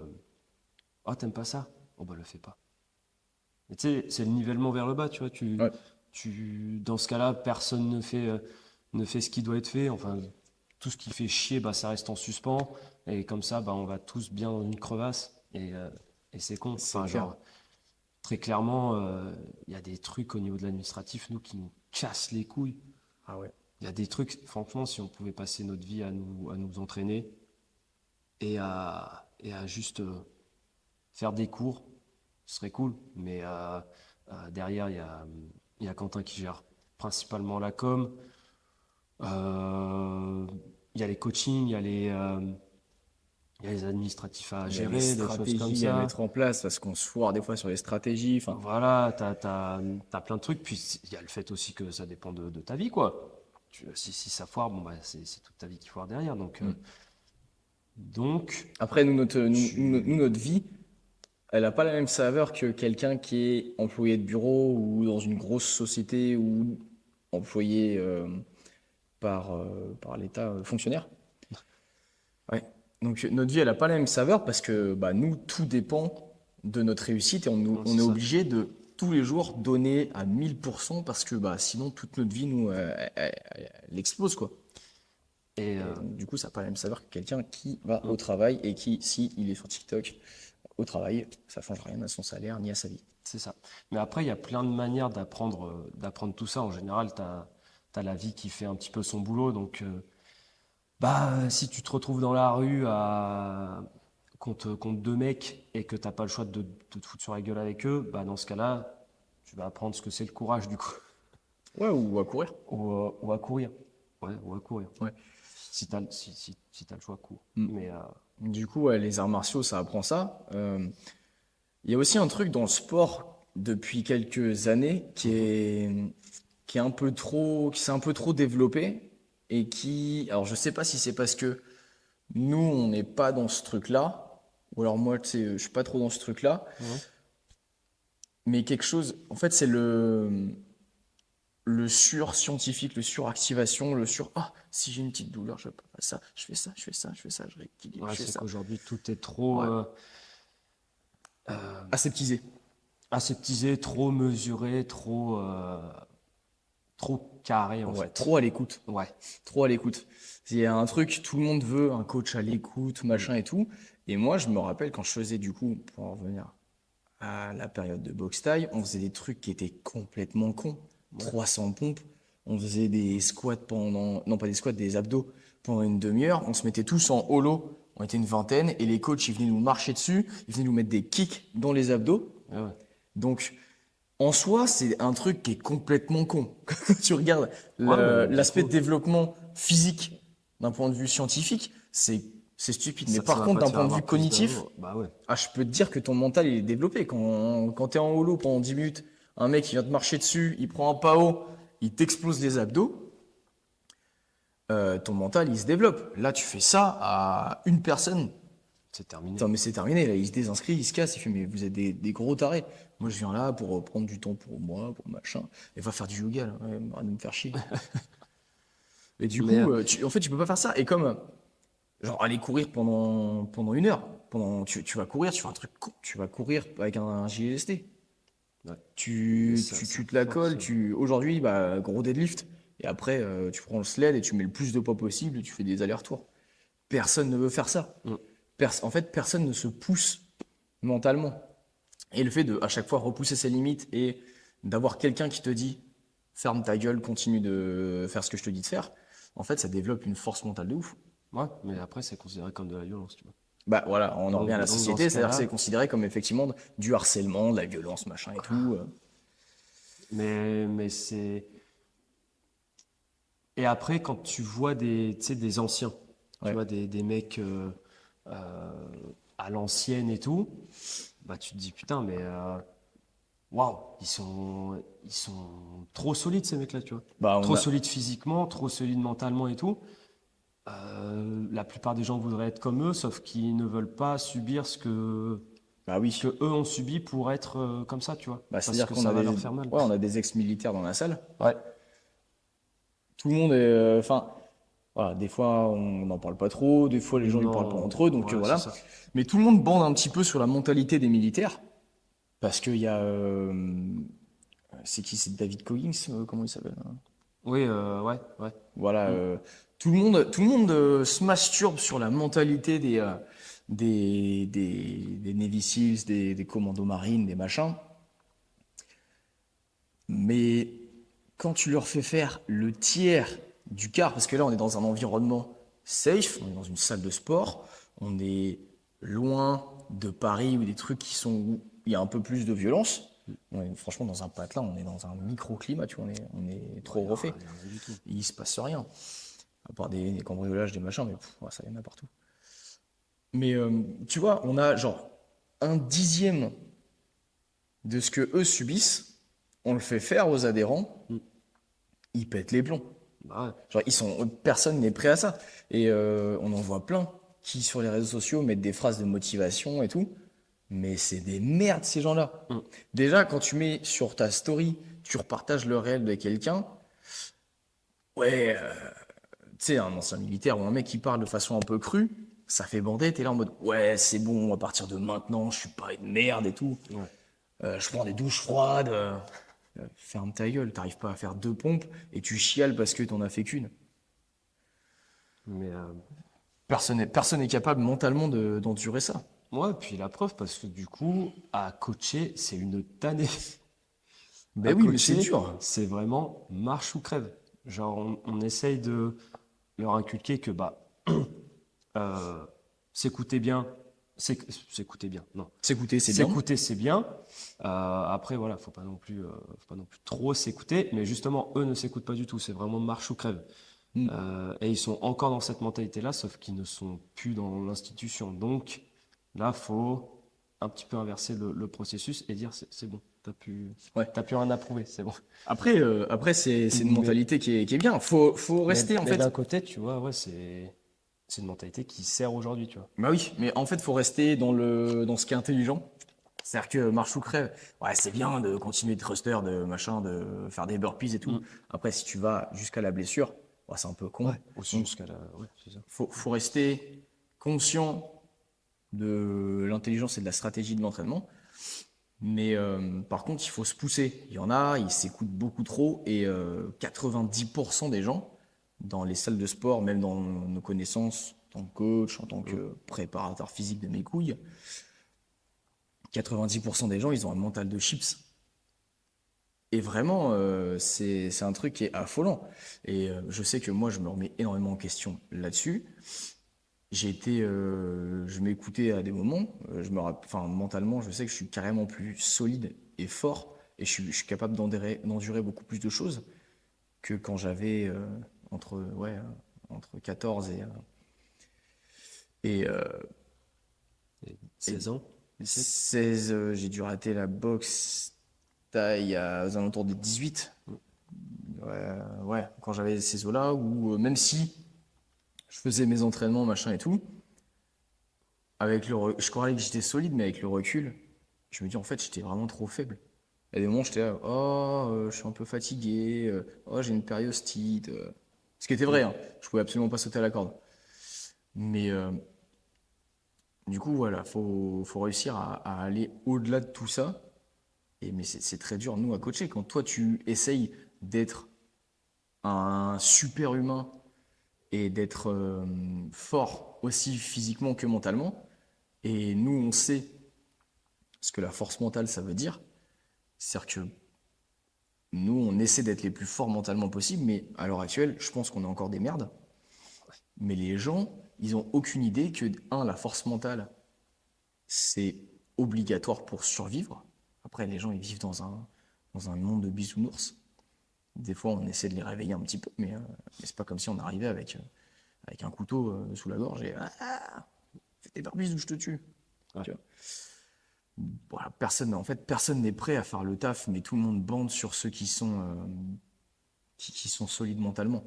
oh, t'aimes pas ça? Oh, bah, le fais pas. Mais tu sais, c'est le nivellement vers le bas, tu vois. Ouais, Dans ce cas-là, personne ne fait ce qui doit être fait. Enfin, tout ce qui fait chier, bah, ça reste en suspens. Et comme ça, bah, on va tous bien dans une crevasse. Et c'est con. c'est Enfin, clair. genre, très clairement, il y a des trucs au niveau de l'administratif, nous, qui nous cassent les couilles. Ah ouais. Il y a des trucs, franchement, si on pouvait passer notre vie à nous entraîner et à juste faire des cours, ce serait cool. Mais derrière, il y a Quentin qui gère principalement la com. Il y a les coachings, il y a les administratifs à Il y a les gérer, des choses comme stratégies à ça. mettre en place parce qu'on se foire des fois sur les stratégies. Enfin, Voilà, t'as plein de trucs. Puis il y a le fait aussi que ça dépend de ta vie, quoi. Si ça foire, bon, bah, c'est toute ta vie qui foire derrière. Donc après, tu... notre vie, elle n'a pas la même saveur que quelqu'un qui est employé de bureau ou dans une grosse société ou employé par l'État fonctionnaire. Ouais. Donc notre vie, elle n'a pas la même saveur parce que bah, nous, tout dépend de notre réussite et Non, on c'est est ça. obligé de tous les jours donner à 1000% parce que bah, sinon toute notre vie, nous, elle explose quoi. Et Et donc, du coup, ça n'a pas la même saveur que quelqu'un qui va au travail et qui, si il est sur TikTok au travail, ça ne change rien à son salaire ni à sa vie. c'est ça. Mais après, il y a plein de manières d'apprendre tout ça. En général, t'as la vie qui fait un petit peu son boulot. Donc, bah, si tu te retrouves dans la rue contre deux mecs et que t'as pas le choix de te foutre sur la gueule avec eux, bah, dans ce cas-là, tu vas apprendre ce que c'est le courage, du coup. Ouais, ou à courir. Ou à courir. Ouais, ou à courir. Ouais. Si t'as le choix, cours. Mm. Mais Du coup, ouais, les arts martiaux, ça apprend ça. Il y a aussi un truc dans le sport depuis quelques années qui est un peu trop, qui s'est un peu trop développé et qui, alors je sais pas si c'est parce que nous on n'est pas dans ce truc-là, ou alors moi tu sais, je suis pas trop dans ce truc-là, ouais. mais quelque chose, en fait c'est le sur-scientifique, le suractivation, le sur, ah si j'ai une petite douleur, je peux pas ça, je fais ça, je fais ça, je fais ça, je rééquilibre, Ouais, je fais c'est ça. qu'aujourd'hui, tout est trop Ouais. Aseptisé. aseptisé, trop mesuré, trop carré, en Ouais, fait. trop à l'écoute. Ouais. Trop à l'écoute. Il y a un truc, tout le monde veut un coach à l'écoute, Mm. machin et tout. Et moi, je me rappelle quand je faisais du coup, pour en revenir à la période de boxe taille, on faisait des trucs qui étaient complètement cons. Ouais. 300 pompes, on faisait des squats pendant, non pas des squats, des abdos pendant une demi-heure. On se mettait tous en holo, on était une vingtaine, et les coachs, ils venaient nous marcher dessus, ils venaient nous mettre des kicks dans les abdos. Ah ouais. Donc, en soi, c'est un truc qui est complètement con. Quand tu regardes Ouais, mais du l'aspect coup, de développement physique d'un point de vue scientifique, c'est stupide. Mais ça par va contre, pas te d'un faire point de vue avoir plus cognitif, d'amour. Bah ouais. je peux te dire que ton mental, il est développé. Quand tu es en holo pendant 10 minutes, un mec, il vient te marcher dessus, il prend un PAO, il t'explose les abdos, ton mental, il se développe. Là, tu fais ça à une personne. C'est terminé. Attends, mais c'est terminé, là, il se désinscrit, il se casse, il fait, mais vous êtes des gros tarés. Moi, je viens là pour prendre du temps pour moi, pour machin, et va faire du yoga, là, ouais, arrête de me faire chier. Et du Mais, coup, en fait, tu peux pas faire ça. Et comme, genre, aller courir pendant une heure, tu vas courir, tu fais un truc con, tu vas courir avec un gilet lesté. ouais. Tu te la colles, aujourd'hui, bah, gros deadlift, et après, tu prends le sled et tu mets le plus de poids possible et tu fais des allers-retours. Personne ne veut faire ça. Mm. En fait, personne ne se pousse mentalement. Et le fait de, à chaque fois, repousser ses limites et d'avoir quelqu'un qui te dit ferme ta gueule, continue de faire ce que je te dis de faire, en fait, ça développe une force mentale de ouf. Ouais, mais après, c'est considéré comme de la violence, tu vois. Bah voilà, on en revient à la Donc, dans société, ce c'est-à-dire que cas-là, c'est considéré comme effectivement du harcèlement, de la violence, machin et tout. mais c'est. Et après, quand tu vois tu sais, des anciens, tu Ouais. vois, des mecs euh, à l'ancienne et tout, bah tu te dis putain, mais waouh, ils sont trop solides ces mecs-là, tu vois. Bah on Trop a, solides physiquement, trop solides mentalement et tout. La plupart des gens voudraient être comme eux, sauf qu'ils ne veulent pas subir bah ce que oui, eux ont subi pour être comme ça, tu vois. bah Parce c'est-à-dire que qu'on ça a va des, leur faire mal. ouais, on a des ex-militaires dans la salle. Ouais. Tout le monde est, enfin, voilà, des fois on n'en parle pas trop, des fois les gens ils parlent pas Non, entre eux, donc ouais, c'est voilà. ça. Mais tout le monde bande un petit peu sur la mentalité des militaires, parce qu'il y a, c'est qui, c'est David Coggins, comment il s'appelle, hein. Oui, ouais, ouais. Voilà, Mm. tout le monde se masturbe sur la mentalité des Navy Seals, des commandos marines, des machins. Mais quand tu leur fais faire le tiers du quart, parce que là on est dans un environnement safe, on est dans une salle de sport, on est loin de Paris ou des trucs où il y a un peu plus de violence. Franchement, dans un patelin, on est dans un microclimat, tu vois, on est Ouais, trop refait. y a rien du tout. Il se passe rien. À part des cambriolages, des machins, mais ouais, ça y en a partout. Mais tu vois, on a genre un dixième de ce que eux subissent, on le fait faire aux adhérents, Mm. ils pètent les plombs. Bah ouais. Genre, personne n'est prêt à ça. Et on en voit plein qui, sur les réseaux sociaux, mettent des phrases de motivation et tout. Mais c'est des merdes, ces gens-là. Mm. Déjà, quand tu mets sur ta story, tu repartages le réel de quelqu'un, ouais, tu sais, un ancien militaire ou un mec qui parle de façon un peu crue, ça fait bander, t'es là en mode, ouais, c'est bon, à partir de maintenant, je suis pas une merde et tout. Ouais. Je prends des douches froides. Ferme ta gueule, t'arrives pas à faire 2 pompes et tu chiales parce que t'en as fait qu'une. Mais Personne n'est capable mentalement d'endurer ça. ouais, puis la preuve, parce que du coup, à coacher, c'est une tannée. À Ben oui, mais c'est coacher, dur. c'est vraiment marche ou crève. Genre, on essaye de leur inculquer que bah, euh, s'écouter bien, s'écouter bien, non. S'écouter, c'est bien. S'écouter, c'est bien. Après, voilà, faut pas non plus trop s'écouter. Mais justement, eux ne s'écoutent pas du tout. C'est vraiment marche ou crève. Mm. Et ils sont encore dans cette mentalité-là, sauf qu'ils ne sont plus dans l'institution. Donc, là, faut un petit peu inverser le processus et dire c'est bon, Ouais. t'as plus rien à prouver, c'est bon. Après c'est une Mais- mentalité qui est bien. Faut rester en mais fait. d'un côté, tu vois, ouais, c'est une mentalité qui sert aujourd'hui, tu vois. Bah oui, mais en fait, faut rester dans ce qui est intelligent. C'est-à-dire que marche ou crève, ouais, c'est bien de continuer de thruster, de machin, de faire des burpees et tout. Mm. Après, si tu vas jusqu'à la blessure, ouais, c'est un peu con. Aussi Donc, jusqu'à la. Ouais, c'est ça. faut rester conscient de l'intelligence et de la stratégie de l'entraînement. Mais par contre, il faut se pousser. Il y en a, ils s'écoutent beaucoup trop et 90% des gens dans les salles de sport, même dans nos connaissances en tant que coach, en tant que préparateur physique de mes couilles, 90% des gens, ils ont un mental de chips. Et vraiment, c'est un truc qui est affolant. Et je sais que moi, je me remets énormément en question là-dessus. Je m'écoutais à des moments, enfin, mentalement, je sais que je suis carrément plus solide et fort, et je suis capable d'endurer beaucoup plus de choses que quand j'avais entre 14 et, Et et 16 ans, 17. 16. J'ai dû rater la boxe taille aux alentours des 18. Ouais, ouais, quand j'avais ces eaux-là, ou même si je faisais mes entraînements, machin et tout, je croyais que j'étais solide, mais avec le recul, je me dis en fait, j'étais vraiment trop faible. Il y a des moments, j'étais là, oh, je suis un peu fatigué, oh, j'ai une périostite. Ce qui était vrai, hein, je pouvais absolument pas sauter à la corde. Mais du coup, voilà, faut réussir à aller au-delà de tout ça. Mais c'est très dur, nous, à coacher. Quand toi, tu essayes d'être un super humain et d'être fort aussi physiquement que mentalement, et nous, on sait ce que la force mentale, ça veut dire. C'est-à-dire que nous, on essaie d'être les plus forts mentalement possible, mais à l'heure actuelle, je pense qu'on est encore des merdes. Mais les gens, ils ont aucune idée que, la force mentale, c'est obligatoire pour survivre. Après, les gens, ils vivent dans un monde de bisounours. Des fois, on essaie de les réveiller un petit peu, mais c'est pas comme si on arrivait avec un couteau sous la gorge et fais tes barbies ou je te tue. Ouais. Tu vois. Voilà, personne n'est prêt à faire le taf, mais tout le monde bande sur ceux qui sont solides mentalement.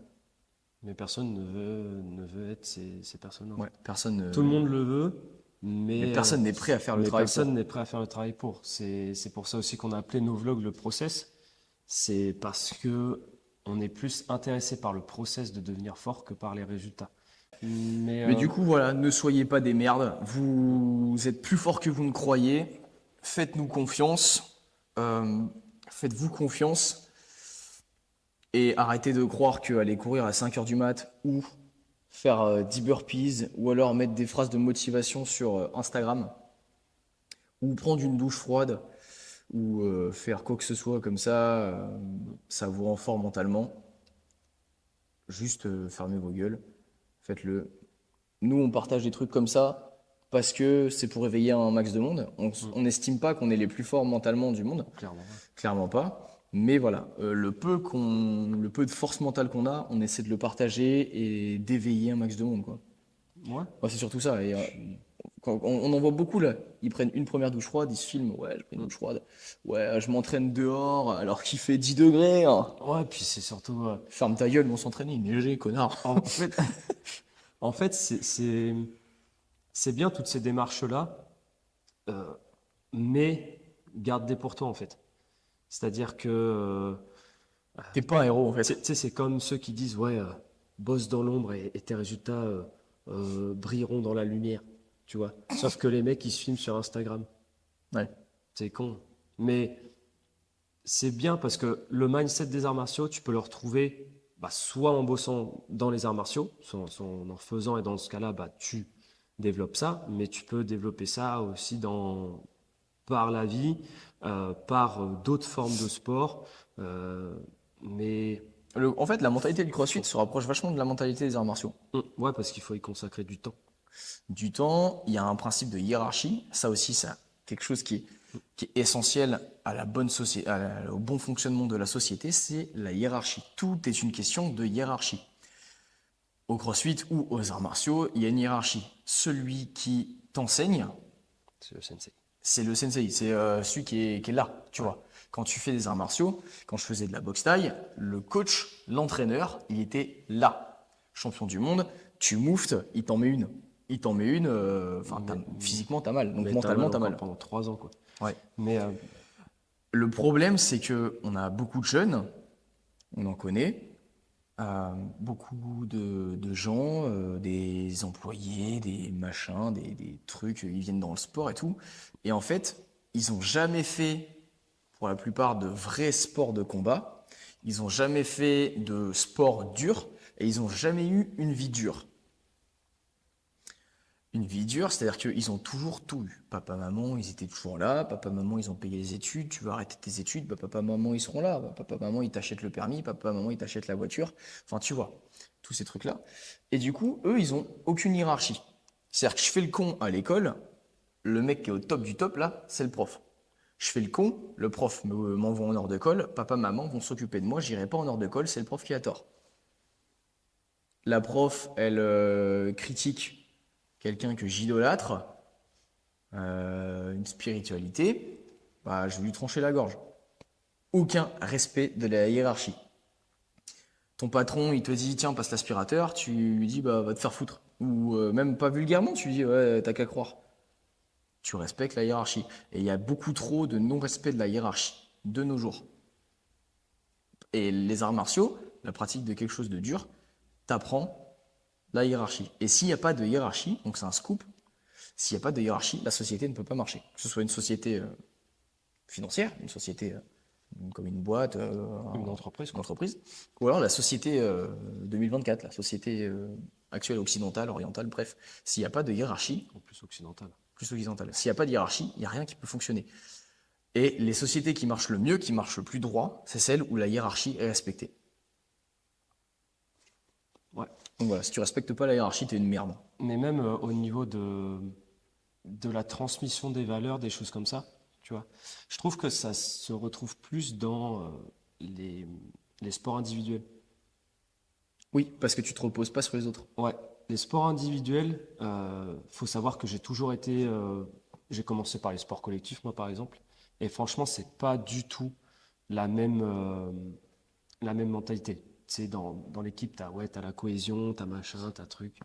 Mais personne ne veut être ces personnes-là. Ouais, personne, Tout le monde le veut, mais mais, personne n'est prêt à faire le travail pour. personne n'est prêt à faire le travail pour. C'est pour ça aussi qu'on a appelé nos vlogs le process. C'est parce que on est plus intéressé par le process de devenir fort que par les résultats. Mais du coup, voilà, ne soyez pas des merdes. Vous êtes plus fort que vous ne croyez. Faites-nous confiance. Euh, Faites-vous confiance. Et arrêtez de croire qu'aller courir à 5 heures du mat ou faire 10 burpees ou alors mettre des phrases de motivation sur Instagram ou prendre une douche froide ou faire quoi que ce soit comme ça vous rend fort mentalement. Juste fermez vos gueules, faites-le. Nous, on partage des trucs comme ça parce que c'est pour éveiller un max de monde. On n'estime pas qu'on est les plus forts mentalement du monde, clairement, ouais. clairement pas. Mais voilà, le peu de force mentale qu'on a, on essaie de le partager et d'éveiller un max de monde, quoi. Ouais. Ouais, c'est surtout ça. Et, on en voit beaucoup là. Ils prennent une première douche froide, ils se filment. Ouais, je prends une douche froide. Ouais, je m'entraîne dehors alors qu'il fait 10 degrés, hein. Ouais, puis c'est surtout. Ferme ta gueule, on s'entraîner, il neigeait, connard. En fait, en fait c'est bien toutes ces démarches-là, mais garde-les pour toi, en fait. C'est-à-dire que. T'es pas un héros en Tu fait. sais, c'est comme ceux qui disent, ouais, bosse dans l'ombre et tes résultats brilleront dans la lumière, tu vois. Sauf que les mecs, ils se filment sur Instagram. Ouais. C'est con. Mais c'est bien parce que le mindset des arts martiaux, tu peux le retrouver soit en bossant dans les arts martiaux, soit en faisant, et dans ce cas-là, tu développes ça, mais tu peux développer ça aussi par la vie, par d'autres formes de sport. Mais En fait, la mentalité du CrossFit se rapproche vachement de la mentalité des arts martiaux. ouais, parce qu'il faut y consacrer du temps. Du temps, il y a un principe de hiérarchie. Ça aussi, c'est quelque chose qui est essentiel à la bonne au bon fonctionnement de la société, c'est la hiérarchie. Tout est une question de hiérarchie. Au CrossFit ou aux arts martiaux, il y a une hiérarchie. Celui qui t'enseigne, C'est le sensei. c'est le sensei, c'est celui qui est là, tu vois. Quand tu fais des arts martiaux, quand je faisais de la boxe thaï, le coach, l'entraîneur, il était là. Champion du monde, tu mouftes, il t'en met une. Il t'en met une, physiquement t'as mal, donc Mais mentalement t'as encore mal. pendant 3 ans, quoi. Ouais. Mais Le problème, c'est que on a beaucoup de jeunes, on en connaît, beaucoup de gens, des employés, des machins, des trucs, ils viennent dans le sport et tout. Et en fait, ils n'ont jamais fait, pour la plupart, de vrais sports de combat. Ils n'ont jamais fait de sport dur et ils n'ont jamais eu une vie dure. Une vie dure, c'est-à-dire qu'ils ont toujours tout eu. Papa, maman, ils étaient toujours là. Papa, maman, ils ont payé les études. Tu veux arrêter tes études, bah, papa, maman, ils seront là. Bah, papa, maman, ils t'achètent le permis. Papa, maman, ils t'achètent la voiture. Enfin, tu vois, tous ces trucs-là. Et du coup, eux, ils ont aucune hiérarchie. C'est-à-dire que je fais le con à l'école, le mec qui est au top du top, là, c'est le prof. Je fais le con, le prof m'envoie en hors de colle, papa, maman vont s'occuper de moi, j'irai pas en hors de colle, c'est le prof qui a tort. La prof, elle critique quelqu'un que j'idolâtre, une spiritualité, bah, je vais lui trancher la gorge. Aucun respect de la hiérarchie. Ton patron, il te dit, tiens, passe l'aspirateur, tu lui dis, bah, va te faire foutre. Ou même pas vulgairement, tu lui dis, ouais, t'as qu'à croire. Tu respectes la hiérarchie. Et il y a beaucoup trop de non-respect de la hiérarchie de nos jours. Et les arts martiaux, la pratique de quelque chose de dur, t'apprend la hiérarchie. Et s'il n'y a pas de hiérarchie, donc c'est un scoop, s'il n'y a pas de hiérarchie, la société ne peut pas marcher. Que ce soit une société financière, une société comme une boîte, Une entreprise, une quoi. entreprise, ou alors la société 2024, la société actuelle occidentale, orientale, bref. S'il n'y a pas de hiérarchie, En plus occidental. plus occidentale, s'il n'y a pas de hiérarchie, il n'y a rien qui peut fonctionner. Et les sociétés qui marchent le mieux, qui marchent le plus droit, c'est celles où la hiérarchie est respectée. Ouais. Donc voilà, si tu respectes pas la hiérarchie, t'es une merde. Mais même au niveau de la transmission des valeurs, des choses comme ça, tu vois. Je trouve que ça se retrouve plus dans les sports individuels. Oui, parce que tu te reposes pas sur les autres. Ouais, les sports individuels, faut savoir que j'ai toujours été, j'ai commencé par les sports collectifs, moi par exemple, et franchement, c'est pas du tout la même mentalité. Tu sais, dans l'équipe, t'as la cohésion, t'as machin, t'as truc.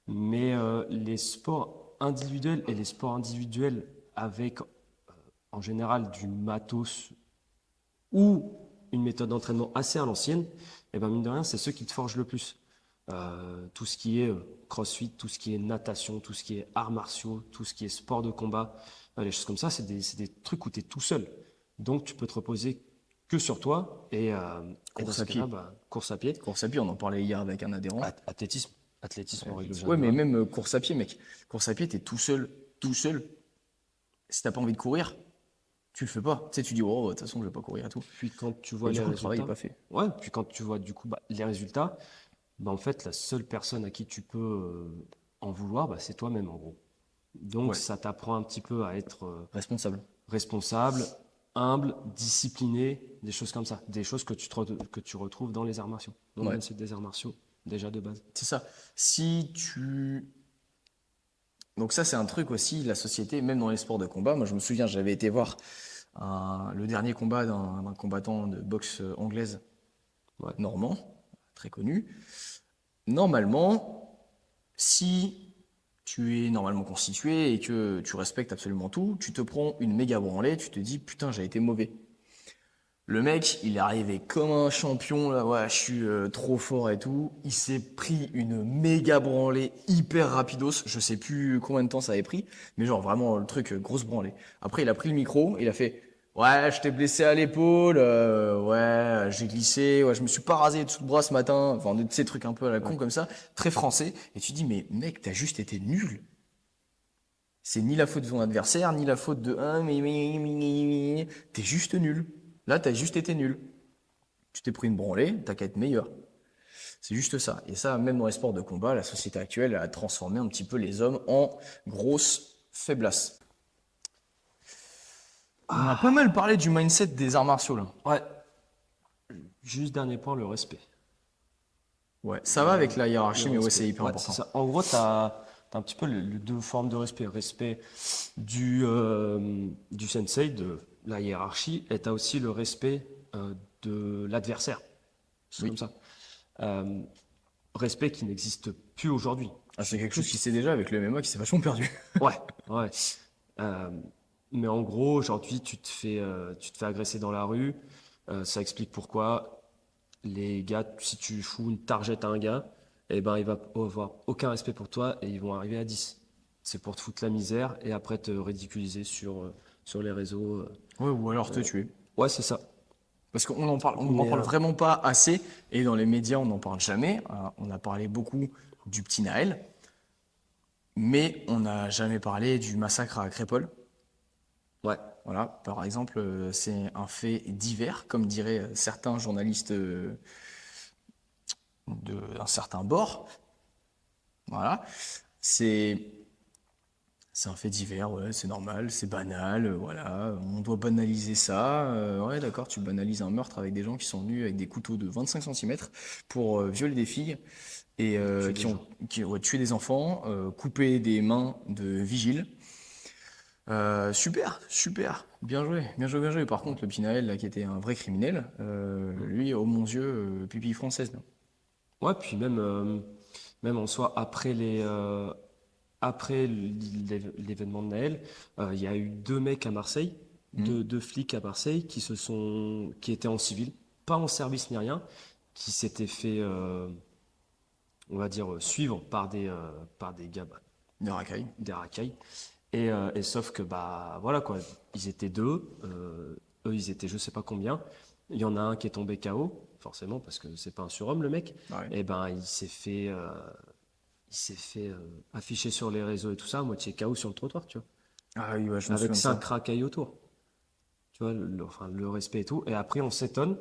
Mais les sports individuels et les sports individuels avec en général du matos ou une méthode d'entraînement assez à l'ancienne, et ben mine de rien, c'est ceux qui te forgent le plus. Tout ce qui est crossfit, tout ce qui est natation, tout ce qui est arts martiaux, tout ce qui est sport de combat, les choses comme ça, c'est des trucs où tu es tout seul. Donc tu peux te reposer que sur toi et dans Course ce à cas-là, pied. bah, course à pied, Course à pied, on en parlait hier avec un adhérent. athlétisme en règle Ouais, mais générale. même course à pied, mec. Course à pied, t'es tout seul, tout seul. Si t'as pas envie de courir, tu le fais pas. Tu sais, tu dis, oh, de toute façon, je vais pas courir et tout. Puis quand tu Et vois du les coup, le travail est résultats, pas fait. ouais, puis quand tu vois du coup bah, les résultats, bah, en fait, la seule personne à qui tu peux en vouloir, bah, c'est toi-même en gros. Donc Ouais, ça t'apprend un petit peu à être responsable. responsable, humble, discipliné, des choses comme ça. Des choses que tu retrouves dans les arts martiaux, dans le Ouais, mindset des arts martiaux, déjà de base. c'est ça. Si tu. Donc, ça, c'est un truc aussi, la société, même dans les sports de combat. Moi, je me souviens, j'avais été voir le dernier combat d'un combattant de boxe anglaise Ouais. normand, très connu. Normalement, si tu es normalement constitué et que tu respectes absolument tout, tu te prends une méga branlée, tu te dis putain, j'ai été mauvais. Le mec, il est arrivé comme un champion, là, ouais, je suis trop fort et tout. Il s'est pris une méga branlée hyper rapidos. Je sais plus combien de temps ça avait pris, mais genre vraiment le truc, grosse branlée. Après, il a pris le micro, il a fait ouais, je t'ai blessé à l'épaule, ouais, j'ai glissé, ouais, je me suis pas rasé dessous le bras ce matin. Enfin, de ces trucs un peu à la con Ouais. comme ça, très français. Et tu dis, mais mec, t'as juste été nul. C'est ni la faute de ton adversaire, ni la faute de un, mais t'es juste nul. Là, t'as juste été nul. Tu t'es pris une branlée, t'as qu'à être meilleur. C'est juste ça. Et ça, même dans les sports de combat, la société actuelle a transformé un petit peu les hommes en grosses faiblesses. On a pas mal parlé du mindset des arts martiaux là. Ouais. Juste dernier point, le respect. Ouais, ça va avec la hiérarchie, Le mais ouais, respect. c'est hyper Ouais, c'est important. ça. En gros, tu as un petit peu les deux formes de respect. Respect du sensei, de la hiérarchie, et tu as aussi le respect de l'adversaire. C'est Oui. comme ça. Euh, Respect qui n'existe plus aujourd'hui. Ah, c'est quelque chose qui s'est déjà avec le MMA qui s'est vachement perdu. Ouais, ouais. Euh, mais en gros, aujourd'hui, tu te fais agresser dans la rue. Ça explique pourquoi les gars, si tu fous une target à un gars, eh ben, il va avoir aucun respect pour toi et ils vont arriver à 10. C'est pour te foutre la misère et après te ridiculiser sur les réseaux. Ouais, ou alors te tuer. Ouais, c'est ça. Parce on n'en Mais parle vraiment pas assez, et dans les médias, on n'en parle jamais. On a parlé beaucoup du petit Naël. Mais on n'a jamais parlé du massacre à Crépol. Ouais. Voilà, par exemple, c'est un fait divers, comme diraient certains journalistes d'un certain bord. Voilà, c'est c'est un fait divers, ouais, c'est normal, c'est banal, voilà, on doit banaliser ça. Ouais, d'accord, tu banalises un meurtre avec des gens qui sont venus avec des couteaux de 25 centimètres pour violer des filles et Tuer des gens. qui ont tué des enfants, coupé des mains de vigiles. Super, super, bien joué, bien joué, bien joué. Par contre, le petit Naël, là, qui était un vrai criminel, Mm. lui, oh mon Dieu, pipi française, là. Ouais, puis même en soi, après l'événement de Naël, il y a eu deux mecs à Marseille, Hmm. deux flics à Marseille qui étaient en civil, pas en service ni rien, qui s'étaient fait, on va dire, suivre par des gars, bah, Des racailles. des racailles. Et sauf que, bah, voilà quoi, ils étaient deux, eux ils étaient je sais pas combien. Il y en a un qui est tombé KO, forcément, parce que c'est pas un surhomme le mec. Ouais. Et ben, il s'est fait afficher sur les réseaux et tout ça, à moitié KO sur le trottoir, tu vois. Ah oui, ouais, je me Avec souviens de cinq ça. racailles autour. Tu vois, enfin, le respect et tout. Et après, on s'étonne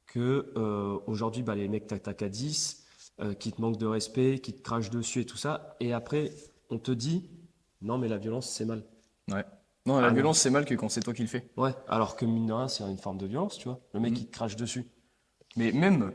que aujourd'hui, bah, les mecs t'attaquent à 10, qui te manquent de respect, qui te crachent dessus et tout ça. Et après, on te dit, non, mais la violence, c'est mal. Ouais. Non, la Ah non. violence, c'est mal que quand c'est toi qui le fais. Ouais, alors que mine de rien, c'est une forme de violence, tu vois. Le mec, Hmm. il te crache dessus. Mais même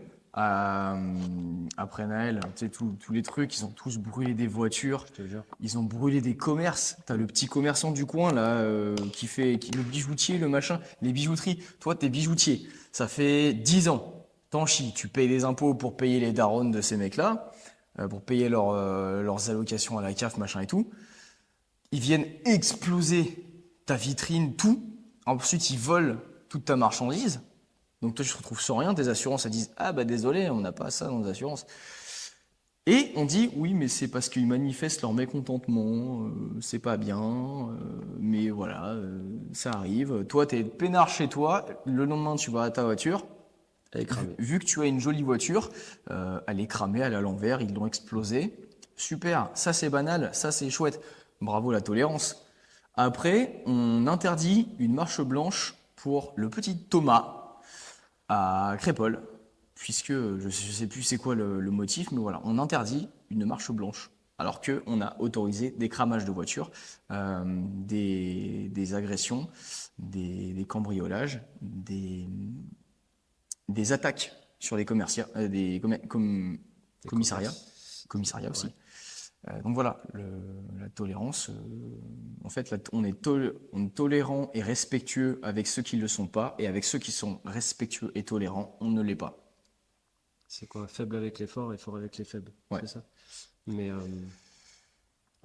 après Naël, tu sais, tous les trucs, ils ont tous brûlé des voitures, Je te jure. ils ont brûlé des commerces. T'as le petit commerçant du coin, là, le bijoutier, le machin, les bijouteries. Toi, t'es bijoutier. Ça fait 10 ans. T'en chies. Tu payes des impôts pour payer les darons de ces mecs-là, pour payer leurs allocations à la CAF, machin et tout. Ils viennent exploser ta vitrine, tout. Ensuite, ils volent toute ta marchandise. Donc toi, tu te retrouves sans rien. Tes assurances, elles disent, ah bah désolé, on n'a pas ça dans nos assurances. Et on dit, oui, mais c'est parce qu'ils manifestent leur mécontentement, c'est pas bien, mais voilà, ça arrive. Toi, t'es peinard chez toi, le lendemain, tu vas à ta voiture. Elle est cramée. Vu que tu as une jolie voiture, elle est cramée, elle est à l'envers, ils l'ont explosée. Super, ça c'est banal, ça c'est chouette. Bravo la tolérance. Après, on interdit une marche blanche pour le petit Thomas à Crépol, puisque je ne sais plus c'est quoi le motif, mais voilà, on interdit une marche blanche. Alors qu'on a autorisé des cramages de voitures, des agressions, des cambriolages, des attaques sur les Des commissariats, commerces. commissariats Ouais. aussi. Donc voilà, la tolérance, en fait, on est tolérant et respectueux avec ceux qui ne le sont pas, et avec ceux qui sont respectueux et tolérants, on ne l'est pas. C'est quoi? Faible avec les forts et fort avec les faibles. Ouais. C'est ça. Mais,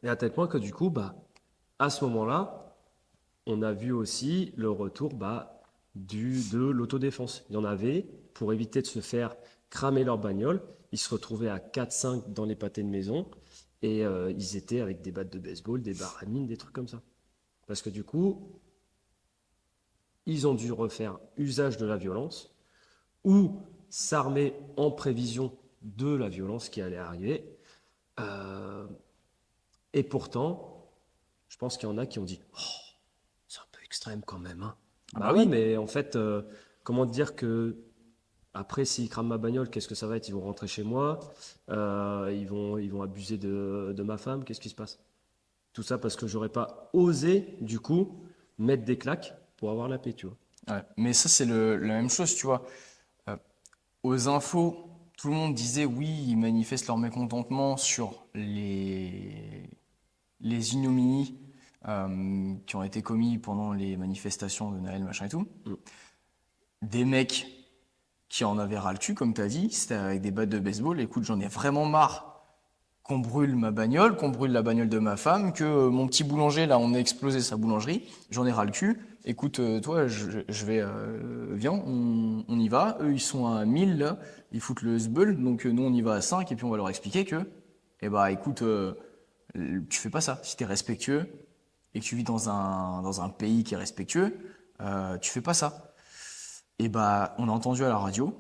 et à tel point que du coup, bah, à ce moment-là, on a vu aussi le retour bah, de l'autodéfense. Il y en avait, pour éviter de se faire cramer leur bagnole, ils se retrouvaient à 4-5 dans les pâtés de maison et ils étaient avec des battes de baseball, des baramines, des trucs comme ça. Parce que du coup, ils ont dû refaire usage de la violence ou s'armer en prévision de la violence qui allait arriver. Euh, et pourtant, je pense qu'il y en a qui ont dit oh, c'est un peu extrême quand même. Hein. Ah bah Bah ouais, oui. mais en fait, comment te dire que après, s'ils crament ma bagnole, qu'est-ce que ça va être? Ils vont rentrer chez moi, ils vont abuser de ma femme, qu'est-ce qui se passe? Tout ça parce que j'aurais pas osé, du coup, mettre des claques pour avoir la paix, tu vois. Ouais. Mais ça, c'est la même chose, tu vois. Euh, Aux infos, tout le monde disait oui, ils manifestent leur mécontentement sur les ignominies qui ont été commis pendant les manifestations de Naël, machin et tout. Mm. Des mecs qui en avaient ras le cul, comme tu as dit, c'était avec des battes de baseball. Écoute, j'en ai vraiment marre qu'on brûle ma bagnole, qu'on brûle la bagnole de ma femme, que mon petit boulanger, là, on a explosé sa boulangerie. J'en ai ras le cul. Écoute, toi, je vais, viens, on y va. Eux, ils sont à 1000, là, ils foutent le sbeul, donc nous, on y va à 5, et puis on va leur expliquer que, eh bah, écoute, tu fais pas ça. Si t'es respectueux, et que tu vis dans un pays qui est respectueux, tu fais pas ça. Et bah, on a entendu à la radio,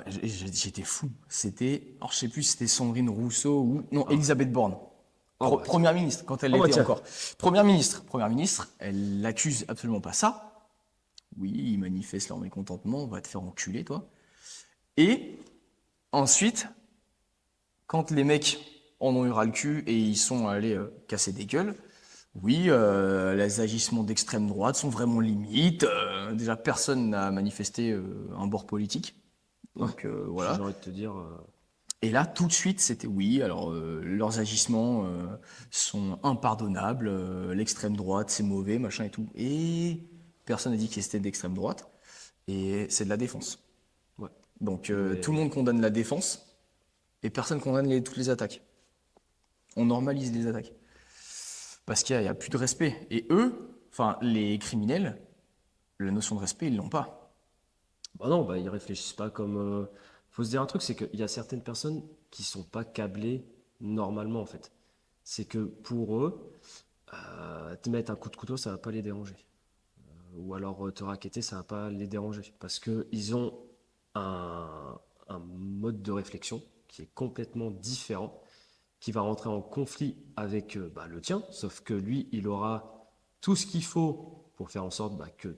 j'étais fou. C'était, alors je sais plus si c'était Sandrine Rousseau ou non, Ah, Elisabeth Borne. Oh, bah, Première ministre, quand elle Oh, bah, l'était tiens. encore. Première ministre, elle n'accuse absolument pas ça. Oui, ils manifestent leur mécontentement, on va te faire enculer, toi. Et ensuite, quand les mecs en ont eu ras le cul et ils sont allés casser des gueules, oui, les agissements d'extrême droite sont vraiment limites. Déjà, personne n'a manifesté un bord politique. Donc J'ai voilà. envie de te dire, Et là, tout de suite, c'était oui. Alors, leurs agissements sont impardonnables. L'extrême droite, c'est mauvais, machin et tout. Et personne n'a dit que c'était d'extrême droite. Et c'est de la défense. ouais. Donc, Mais tout le monde condamne la défense et personne condamne toutes les attaques. On normalise les attaques. Parce qu'il n'y a plus de respect. Et eux, enfin, les criminels, la notion de respect, ils l'ont pas. bah non, bah, ils réfléchissent pas comme. Faut se dire un truc, c'est qu'il y a certaines personnes qui sont pas câblées normalement en fait. C'est que pour eux, te mettre un coup de couteau, ça va pas les déranger. Ou alors te racketter, ça va pas les déranger. Parce que ils ont un mode de réflexion qui est complètement différent, qui va rentrer en conflit avec bah, le tien, sauf que lui, il aura tout ce qu'il faut pour faire en sorte bah, que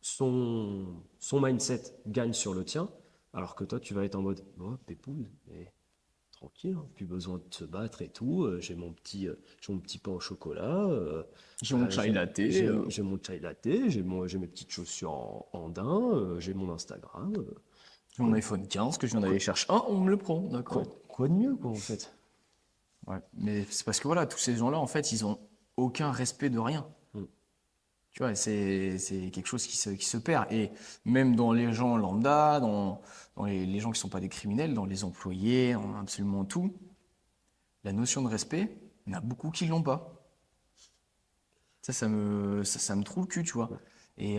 son mindset gagne sur le tien, alors que toi, tu vas être en mode, oh, pépouze, mais tranquille, hein, plus besoin de se battre et tout, j'ai mon petit pain au chocolat, J'ai mon chai latte. j'ai mon chai latte, j'ai mes petites chaussures en daim, j'ai mon Instagram, J'ai mon iPhone 15 que je viens d'aller chercher. Ah, on me le prend, d'accord. quoi de mieux, quoi, en fait? Ouais. Mais c'est parce que voilà, tous ces gens-là, en fait, ils ont aucun respect de rien. Mm. Tu vois, c'est quelque chose qui se perd. Et même dans les gens lambda, dans les gens qui sont pas des criminels, dans les employés, dans absolument tout, la notion de respect, il y en a beaucoup qui l'ont pas. Ça me trouve le cul, tu vois. Et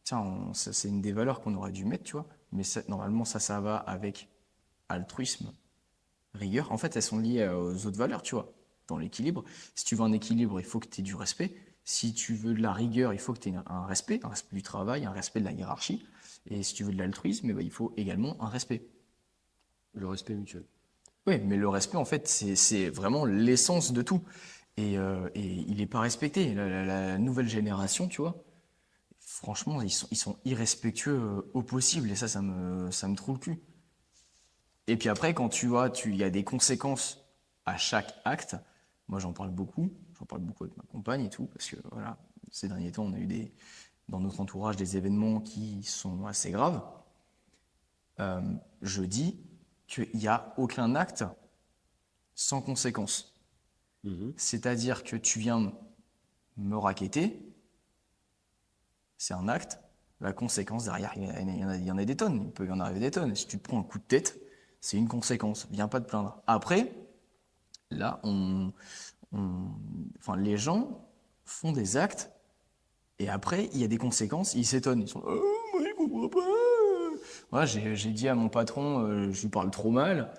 tiens, c'est une des valeurs qu'on aurait dû mettre, tu vois. Mais normalement, ça va avec altruisme, rigueur. En fait, elles sont liées aux autres valeurs, tu vois. Dans l'équilibre, si tu veux un équilibre, il faut que tu aies du respect. Si tu veux de la rigueur, il faut que tu aies un respect du travail, un respect de la hiérarchie. Et si tu veux de l'altruisme, eh ben, il faut également un respect. Le respect mutuel. Oui, mais le respect, en fait, c'est vraiment l'essence de tout. Et il n'est pas respecté. La nouvelle génération, tu vois, franchement, ils sont irrespectueux au possible. Et ça me trouve le cul. Et puis après, quand tu vois, il y a des conséquences à chaque acte. Moi, j'en parle beaucoup avec ma compagne et tout, parce que voilà, ces derniers temps, on a eu dans notre entourage des événements qui sont assez graves. Je dis qu'il n'y a aucun acte sans conséquence. Mhm. C'est-à-dire que tu viens me racketter, c'est un acte. La conséquence derrière, il y en a des tonnes. Il peut y en arriver des tonnes. Si tu te prends un coup de tête, c'est une conséquence. Viens pas te plaindre. Après, là, enfin, les gens font des actes et après, il y a des conséquences. Ils s'étonnent. Ils sont, oh, moi, je comprends pas. Voilà, j'ai dit à mon patron, je lui parle trop mal.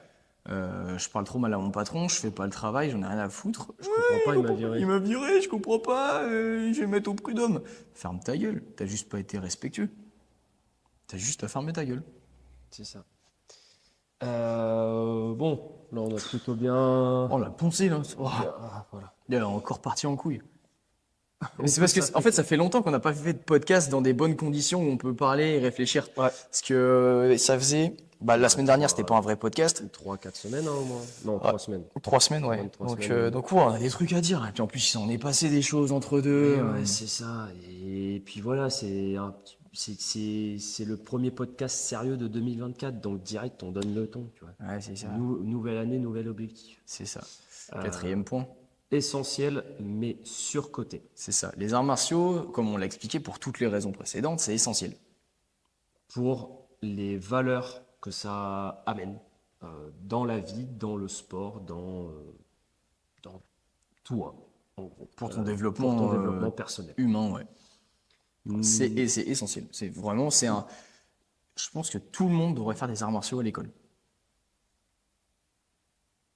Je parle trop mal à mon patron, je fais pas le travail, j'en ai rien à foutre. Je comprends pas, il m'a Il viré. m'a viré, je comprends pas, je vais mettre au prud'homme. Ferme ta gueule, t'as juste pas été respectueux. T'as juste à fermer ta gueule. C'est ça. Bon, là on a plutôt Oh bien. la poncé là. Oh, Voilà. elle est encore partie en couille. Mais On c'est peut parce que, en fait, s'attaquer. ça fait longtemps qu'on n'a pas fait de podcast dans des bonnes conditions où on peut parler et réfléchir. Ouais. Parce que ça faisait, la semaine dernière, c'était pas un vrai podcast. 3-4 semaines, hein, au moins. Non, Ouais. 3 semaines. 3 semaines, Moins ouais. de 3 Donc, semaines. ouais, on a des trucs à dire. Et puis en plus, il s'en est passé des choses entre deux. Mais ouais, c'est ça. Et puis voilà, c'est le premier podcast sérieux de 2024. Donc direct, on donne le ton, tu vois. Ouais, c'est ça. Nouvelle année, nouvel objectif. C'est ça. Quatrième point. Essentiel, mais surcoté. C'est ça. Les arts martiaux, comme on l'a expliqué pour toutes les raisons précédentes, c'est essentiel. Pour les valeurs que ça amène dans la vie, dans le sport, dans tout, hein, en gros. Pour ton Pour développement, ton développement personnel. humain, ouais. C'est Mm, et c'est essentiel. C'est vraiment, je pense que tout le monde devrait faire des arts martiaux à l'école.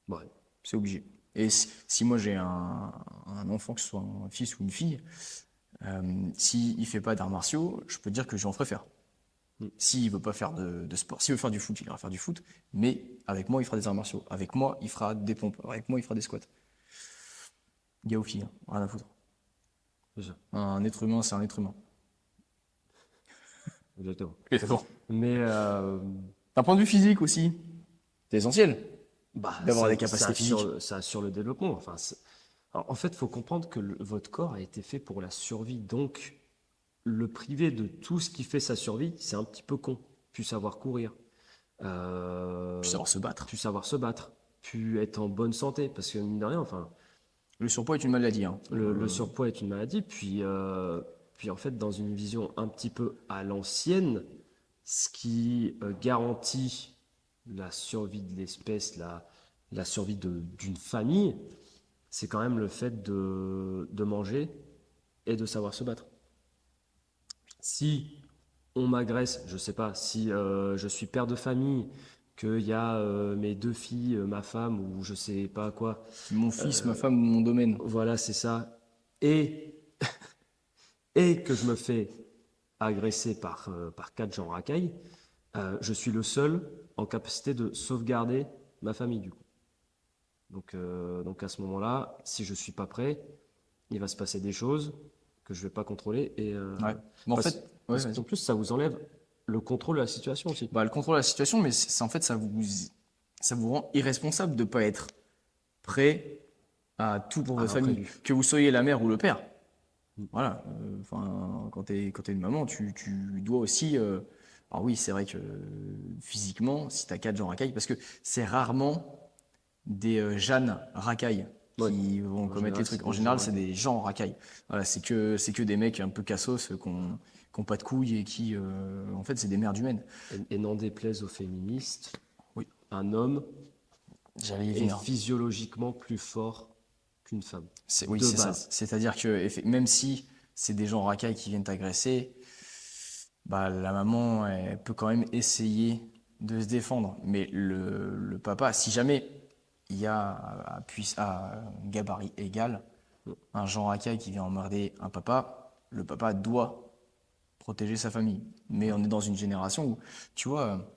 ouais. C'est obligé. Et si moi j'ai un enfant, que ce soit un fils ou une fille, s'il ne fait pas d'arts martiaux, je peux te dire que j'en ferai faire. S'il veut pas faire de sport, s'il veut faire du foot, il ira faire du foot. Mais avec moi, il fera des arts martiaux. Avec moi, il fera des pompes. Avec moi, il fera des squats. Gars ou fille, hein, rien à foutre. C'est ça, Un être humain, c'est un être humain. exactement. Exactement. Mais D'un point de vue physique aussi, c'est essentiel bah, d'avoir des capacités physiques. ça assure le développement. Enfin, alors, en fait, il faut comprendre que votre corps a été fait pour la survie. Donc, le priver de tout ce qui fait sa survie, c'est un petit peu con. Plus savoir courir, Puis savoir se battre. plus savoir se battre, plus être en bonne santé. Parce que, mine de rien, enfin, Le surpoids est une maladie. Hein. le surpoids est une maladie. Puis en fait, dans une vision un petit peu à l'ancienne, ce qui garantit la survie de l'espèce, la survie d'une famille, c'est quand même le fait de manger et de savoir se battre. Si on m'agresse, je sais pas, si je suis père de famille, qu'il y a mes 2 filles, ma femme ou je sais pas quoi, Mon fils, ma femme, mon domaine. voilà, c'est ça, et, et que je me fais agresser par 4 gens racailles, je suis le seul en capacité de sauvegarder ma famille du coup. Donc à ce moment-là, si je suis pas prêt, il va se passer des choses que je vais pas contrôler et Ouais. Mais en parce, fait, ouais, parce vas-y. qu'en plus ça vous enlève le contrôle de la situation aussi. Bah, le contrôle de la situation, mais en fait, ça vous rend irresponsable de ne pas être prêt à tout pour À votre famille. l'imprévu. Que vous soyez la mère ou le père. Voilà. Enfin, quand t'es une maman, tu dois aussi. Alors oui, c'est vrai que physiquement, si t'as 4 gens racailles, parce que c'est rarement des Jeanne racailles Ouais. qui vont En commettre les général, c'est trucs. En des général, gens c'est des gens racailles. Voilà, c'est que des mecs un peu cassos qui ont pas de couilles et qui, en fait, c'est des merdes humaines. et n'en déplaise aux féministes, Oui, un homme j'allais y est venir. physiologiquement plus fort qu'une femme. Oui, De c'est ça. base. C'est-à-dire que même si c'est des gens racailles qui viennent t'agresser, bah, la maman, elle peut quand même essayer de se défendre. Mais le papa, si jamais il y a à gabarit égal un Jean racaille qui vient emmerder un papa, le papa doit protéger sa famille. Mais on est dans une génération où, tu vois,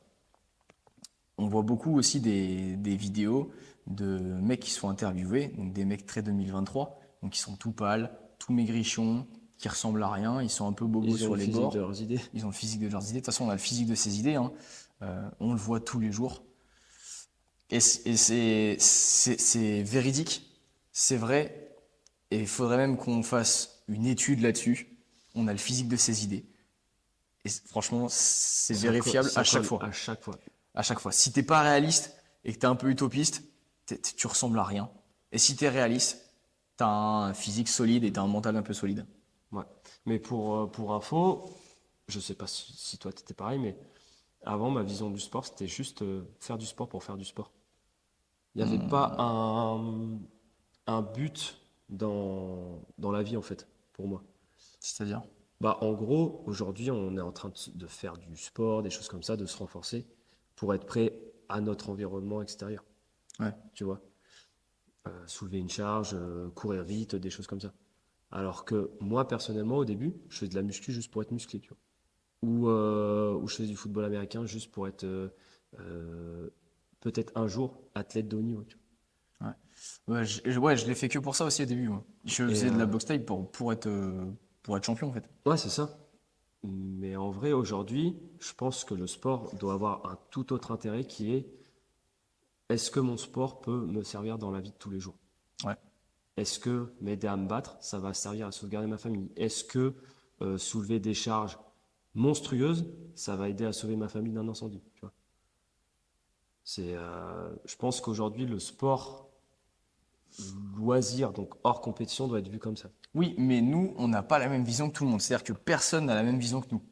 on voit beaucoup aussi des vidéos de mecs qui se font interviewer, donc des mecs très 2023, donc qui sont tout pâles, tout maigrichons, qui ressemblent à rien, ils sont un peu bobos Ils ont sur le les physique bords, de leurs idées. ils ont le physique de leurs idées. De toute façon, on a le physique de ses idées, hein. On le voit tous les jours. Et c'est véridique, c'est vrai, et il faudrait même qu'on fasse une étude là-dessus. On a le physique de ses idées. Et franchement, c'est vérifiable à chaque fois. À chaque fois. À chaque fois. Si t'es pas réaliste et que t'es un peu utopiste, tu ressembles à rien. Et si t'es réaliste, t'as un physique solide et t'as un mental un peu solide. Ouais. Mais pour info, je sais pas si toi t'étais pareil, mais avant ma vision du sport, c'était juste faire du sport pour faire du sport. Il n'y avait pas un but dans la vie en fait, pour moi. C'est-à-dire? Bah, en gros, aujourd'hui, on est en train de faire du sport, des choses comme ça, de se renforcer pour être prêt à notre environnement extérieur. Ouais. Tu vois, soulever une charge, courir vite, des choses comme ça. Alors que moi, personnellement, au début, je faisais de la muscu juste pour être musclé, tu vois. Ou je faisais du football américain juste pour être peut-être un jour athlète de haut niveau, tu Ouais. Ouais, je l'ai fait que pour ça aussi au début, moi. Je vois. Et, faisais de la boxe taille pour être champion, en fait. ouais, c'est ça. Mais en vrai, aujourd'hui, je pense que le sport doit avoir un tout autre intérêt qui est est-ce que mon sport peut me servir dans la vie de tous les jours? Ouais. Est-ce que m'aider à me battre, ça va servir à sauvegarder ma famille? Est-ce que soulever des charges monstrueuses, ça va aider à sauver ma famille d'un incendie, tu vois? Je pense qu'aujourd'hui, le sport loisir, donc hors compétition, doit être vu comme ça. Oui, mais nous, on n'a pas la même vision que tout le monde. C'est-à-dire que personne n'a la même vision que nous.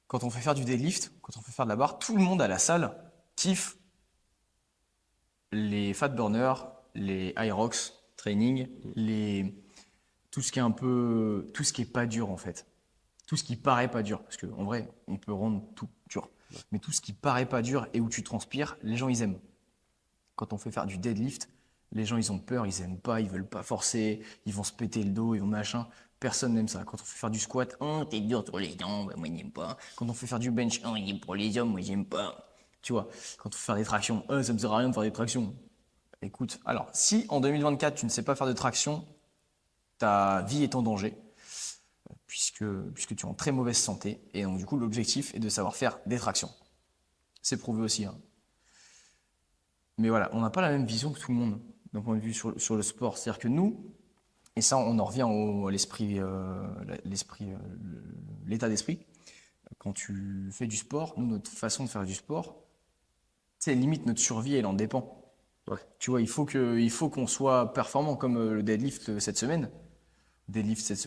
Quand on fait faire du deadlift, quand on fait faire de la barre, tout le monde à la salle kiffe les fat burners, les high rocks training, tout ce qui est tout ce qui est pas dur en fait. Tout ce qui paraît pas dur. Parce qu'en vrai, on peut rendre tout dur. Mais tout ce qui paraît pas dur et où tu transpires, les gens ils aiment. Quand on fait faire du deadlift, les gens ils ont peur, ils aiment pas, ils veulent pas forcer, ils vont se péter le dos, ils vont machin. Personne n'aime ça. Quand on fait faire du squat, oh, t'es dur sur les jambes, moi j'aime pas. Quand on fait faire du bench, oh, il est pour les hommes, moi j'aime pas. Tu vois, quand on fait faire des tractions, oh, ça me sert à rien de faire des tractions. Écoute, alors, si en 2024 tu ne sais pas faire de traction, ta vie est en danger, puisque tu es en très mauvaise santé. Et donc, du coup, l'objectif est de savoir faire des tractions. C'est prouvé aussi, hein. Mais voilà, on n'a pas la même vision que tout le monde, d'un point de vue sur le sport. C'est-à-dire que nous, et ça, on en revient à l'esprit, l'état d'esprit. Quand tu fais du sport, nous, notre façon de faire du sport, c'est limite notre survie, elle en dépend. Ouais. Tu vois, il faut qu'on soit performant, comme le deadlift cette semaine.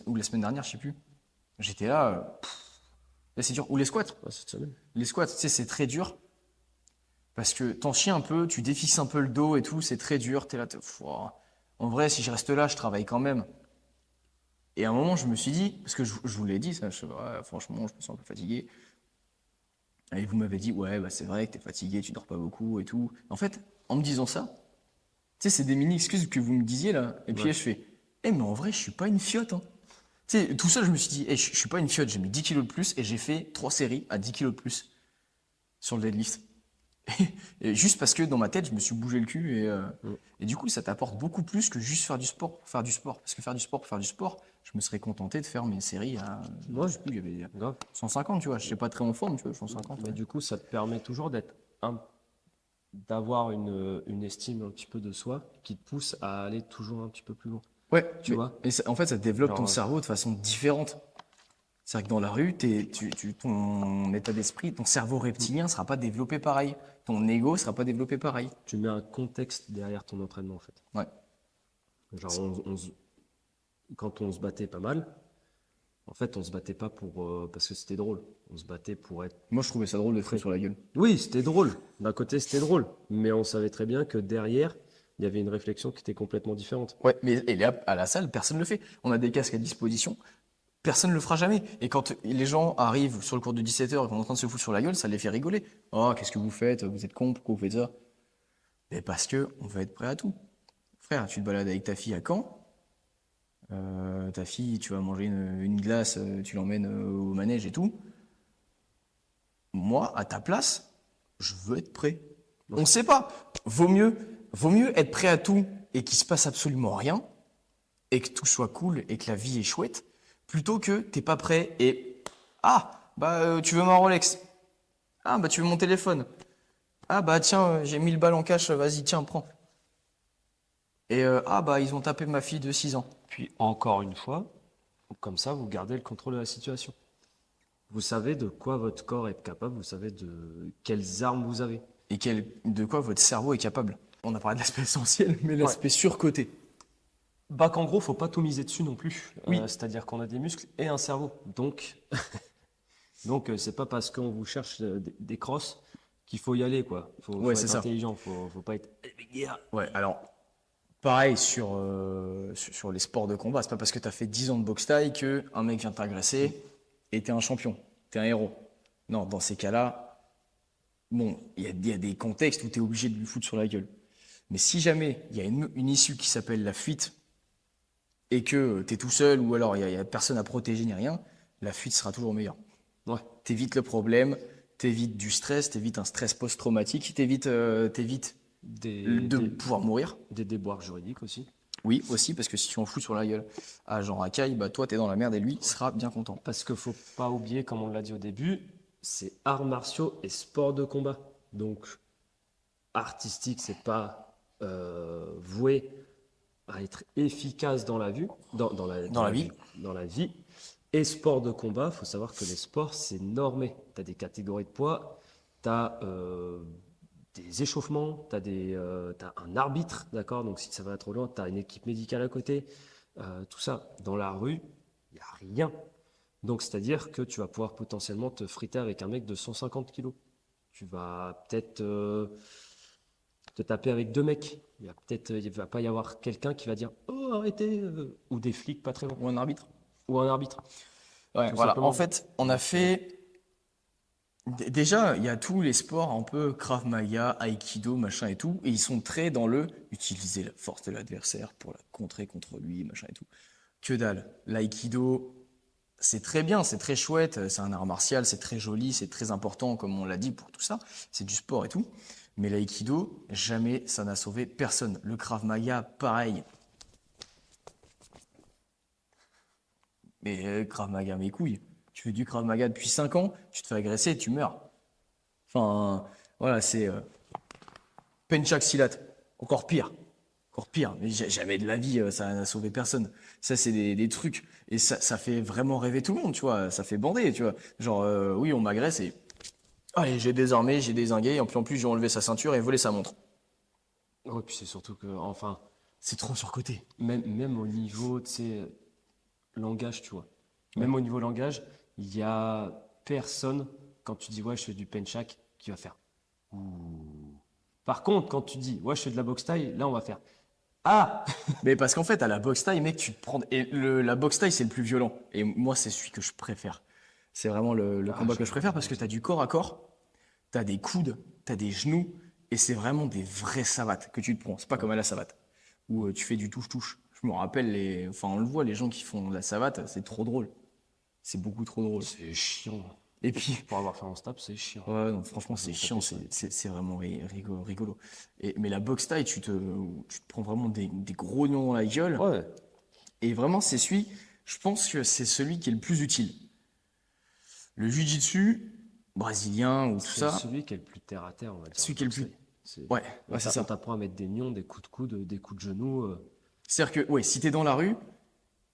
Ou la semaine dernière, je sais plus. J'étais là, là c'est dur. Ou les squats. Ouais, cette semaine. Les squats, tu sais, c'est très dur. Parce que t'en chies un peu, tu défixes un peu le dos et tout, c'est très dur. T'es là, en vrai, si je reste là, je travaille quand même. Et à un moment, je me suis dit, parce que je vous l'ai dit, ça, ouais, franchement, je me sens un peu fatigué. Et vous m'avez dit, ouais, bah, c'est vrai que t'es fatigué, tu dors pas beaucoup et tout. En fait, en me disant ça, tu sais, c'est des mini-excuses que vous me disiez là. Et puis Ouais. là, je fais, mais en vrai, je suis pas une fiotte, hein. Tu sais, tout ça, je me suis dit, je suis pas une fiotte, j'ai mis 10 kilos de plus et j'ai fait 3 séries à 10 kilos de plus sur le deadlift. Et juste parce que dans ma tête, je me suis bougé le cul Mm. et du coup, ça t'apporte beaucoup plus que juste faire du sport pour faire du sport. Parce que faire du sport pour faire du sport, je me serais contenté de faire mes séries à, je Ouais, sais plus, il y avait grave. 150, tu vois. Je suis pas très en forme, tu vois, 150. Mais Ouais. du coup, ça te permet toujours d'avoir une estime un petit peu de soi qui te pousse à aller toujours un petit peu plus loin. Ouais, Tu vois? en fait, ça développe ton Genre, cerveau de façon différente. C'est vrai que dans la rue, ton état d'esprit, ton cerveau reptilien sera pas développé pareil. Ton ego sera pas développé pareil. tu mets un contexte derrière ton entraînement, en fait. Ouais. Genre, quand on se battait pas mal, en fait, on se battait pas parce que c'était drôle. On se battait pour être. Moi, je trouvais ça drôle de foutre sur la gueule. Oui, c'était drôle. D'un côté, c'était drôle. Mais on savait très bien que derrière, il y avait une réflexion qui était complètement différente. Ouais, mais et là, à la salle, personne ne le fait. On a des casques à disposition, personne ne le fera jamais. Et quand les gens arrivent sur le cours de 17h et qu'on est en train de se foutre sur la gueule, ça les fait rigoler. Oh, qu'est-ce que vous faites? Vous êtes cons, pourquoi vous faites ça? Mais parce que on veut être prêt à tout. Frère, tu te balades avec ta fille à Caen. Ta fille, tu vas manger une glace, tu l'emmènes au manège et tout. Moi, à ta place, je veux être prêt. On ne sait pas. Vaut mieux être prêt à tout et qu'il se passe absolument rien et que tout soit cool et que la vie est chouette, plutôt que t'es pas prêt et tu veux ma Rolex, tu veux mon téléphone, tiens j'ai 1000 balles en cash, vas-y tiens prends. Et ils ont tapé ma fille de 6 ans. Puis encore une fois, comme ça, vous gardez le contrôle de la situation. Vous savez de quoi votre corps est capable, vous savez de quelles armes vous avez. Et de quoi votre cerveau est capable. On a parlé de l'aspect essentiel, mais l'aspect surcoté. Bah qu'en gros, faut pas tout miser dessus non plus. Oui. C'est-à-dire qu'on a des muscles et un cerveau. Donc, c'est pas parce qu'on vous cherche des crosses qu'il faut y aller, quoi. Faut c'est être ça. intelligent, faut pas être. Ouais, alors, pareil sur les sports de combat, c'est pas parce que tu as fait 10 ans de boxe thaï que un mec vient t'agresser et t'es un champion, t'es un héros. Non, dans ces cas-là, bon, il y a des contextes où tu es obligé de lui foutre sur la gueule. Mais si jamais il y a une issue qui s'appelle la fuite et que tu es tout seul ou alors il y a personne à protéger ni rien, la fuite sera toujours meilleure. Ouais. T'évites le problème, t'évites du stress, t'évites un stress post-traumatique, t'évites de pouvoir mourir. Des déboires juridiques aussi. Oui, aussi, parce que si tu en fous sur la gueule à Jean Racaille, toi, t'es dans la merde et lui sera bien content. Parce qu'il faut pas oublier, comme on l'a dit au début, c'est arts martiaux et sport de combat. Donc, artistique, c'est pas voué à être efficace dans la vie, dans la vie. Et sport de combat, il faut savoir que les sports, c'est normé. Tu as des catégories de poids, tu as des échauffements, tu as un arbitre, d'accord? Donc si ça va trop loin, tu as une équipe médicale à côté. Tout ça, dans la rue, il n'y a rien. Donc c'est-à-dire que tu vas pouvoir potentiellement te friter avec un mec de 150 kilos. Tu vas peut-être te taper avec deux mecs. Il va pas y avoir quelqu'un qui va dire « Oh, arrêtez !» ou des flics pas très loin. Ou un arbitre. Ou un arbitre. Ouais, Tout voilà. simplement. En fait, on a fait. Déjà, il y a tous les sports un peu Krav Maga, Aikido, machin et tout, et ils sont très dans le utiliser la force de l'adversaire pour la contrer contre lui, machin et tout. Que dalle. L'aïkido, c'est très bien, c'est très chouette, c'est un art martial, c'est très joli, c'est très important, comme on l'a dit pour tout ça. C'est du sport et tout. Mais l'aïkido, jamais ça n'a sauvé personne. Le Krav Maga, pareil. Mais Krav Maga, mes couilles. Tu fais du Krav Maga depuis 5 ans, tu te fais agresser, tu meurs. Enfin, voilà, c'est Penchak Silat. Encore pire. Encore pire. Mais jamais de la vie, ça n'a sauvé personne. Ça, c'est des trucs. Et ça fait vraiment rêver tout le monde, tu vois. Ça fait bander, tu vois. Genre, oui, on m'agresse et. Allez, j'ai désarmé, j'ai dézingué. Et puis en plus, j'ai enlevé sa ceinture et volé sa montre. Ouais, puis c'est surtout que, enfin, C'est trop surcoté. même au niveau, tu sais, langage, tu vois. Ouais. Même au niveau langage, il y a personne, quand tu dis, ouais, je fais du penchak, qui va faire. Ouh. Par contre, quand tu dis, ouais, je fais de la boxe taille, là, on va faire. Ah! Mais parce qu'en fait, à la boxe taille, mec, tu te prends. Et la boxe taille, c'est le plus violent. Et moi, c'est celui que je préfère. C'est vraiment le combat que je préfère parce que t'as du corps à corps, t'as des coudes, t'as des genoux, et c'est vraiment des vraies savates que tu te prends. C'est pas comme à la savate, où tu fais du touche-touche. Je me rappelle, enfin, on le voit, les gens qui font de la savate, c'est trop drôle. C'est beaucoup trop drôle. C'est chiant. Et puis, Pour avoir fait un stop, c'est chiant. ouais, non, franchement, c'est Vous tapez chiant, ça. c'est vraiment rigolo. Mais la boxe taille, tu te prends vraiment des gros nions dans la gueule. Ouais, Et vraiment, je pense que c'est celui qui est le plus utile. Le jiu-jitsu, brésilien ou tout c'est ça, celui qui est le plus terre à terre, on va dire. celui qui est le plus. C'est- Ouais, On ouais, c'est ça. t'apprend à mettre des nions, des coups de coude, des coups de genoux. C'est-à-dire que, ouais, si t'es dans la rue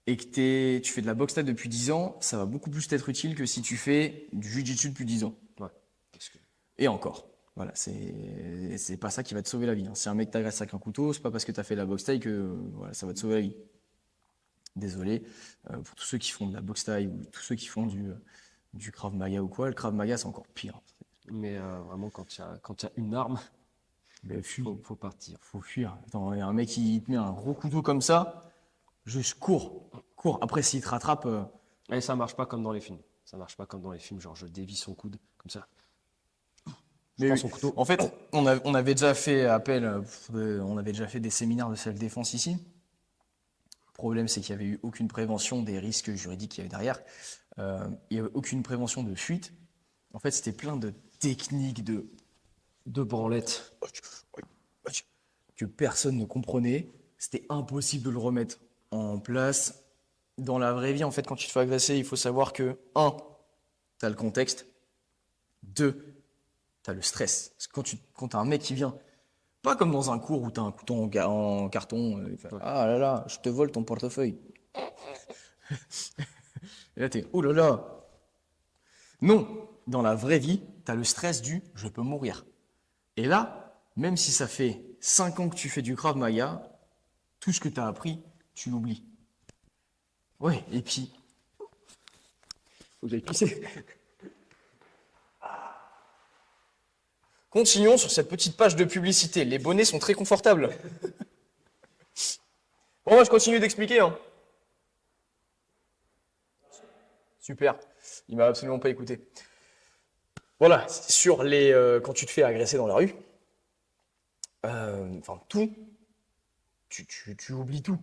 et que tu fais de la boxe taille depuis 10 ans, ça va beaucoup plus t'être utile que si tu fais du jiu-jitsu depuis 10 ans. Ouais. Parce que Et encore. Voilà, c'est pas ça qui va te sauver la vie, hein. Si un mec t'agresse avec un couteau, c'est pas parce que t'as fait de la boxe taille que voilà, ça va te sauver la vie. Désolé pour tous ceux qui font de la boxe taille ou tous ceux qui font du Krav Maga ou quoi. Le Krav Maga, c'est encore pire. Mais vraiment, quand il y a une arme, Ben, fuis, faut partir. faut fuir. Attends, il y a un mec qui te met un gros couteau comme ça, juste cours, cours. Après, s'il te rattrape, Et ça marche pas comme dans les films. Ça marche pas comme dans les films, genre je dévie son coude, comme ça. Je mais prends oui. son couteau. En fait, on avait déjà fait appel, on avait déjà fait des séminaires de self-défense ici. Le problème, c'est qu'il n'y avait eu aucune prévention des risques juridiques qu'il y avait derrière. Il n'y avait aucune prévention de fuite. En fait, c'était plein de techniques Deux branlettes. que personne ne comprenait. C'était impossible de le remettre en place. Dans la vraie vie, en fait, quand tu te fais agresser, il faut savoir que, un, tu as le contexte. Deux, tu as le stress. Parce que quand tu as un mec qui vient, pas comme dans un cours où tu as un couteau en carton, il fait, Ouais. ah là là, je te vole ton portefeuille. Et là, t'es, oh là là. Non, dans la vraie vie, tu as le stress du je peux mourir. Et là, même si ça fait 5 ans que tu fais du Krav Maga, tout ce que tu as appris, tu l'oublies. Ouais, et puis, faut que j'aille pisser. Continuons sur cette petite page de publicité. Les bonnets sont très confortables. Bon, moi, je continue d'expliquer, hein. Super. Il m'a absolument pas écouté. Voilà, sur quand tu te fais agresser dans la rue, enfin tout, tu oublies tout,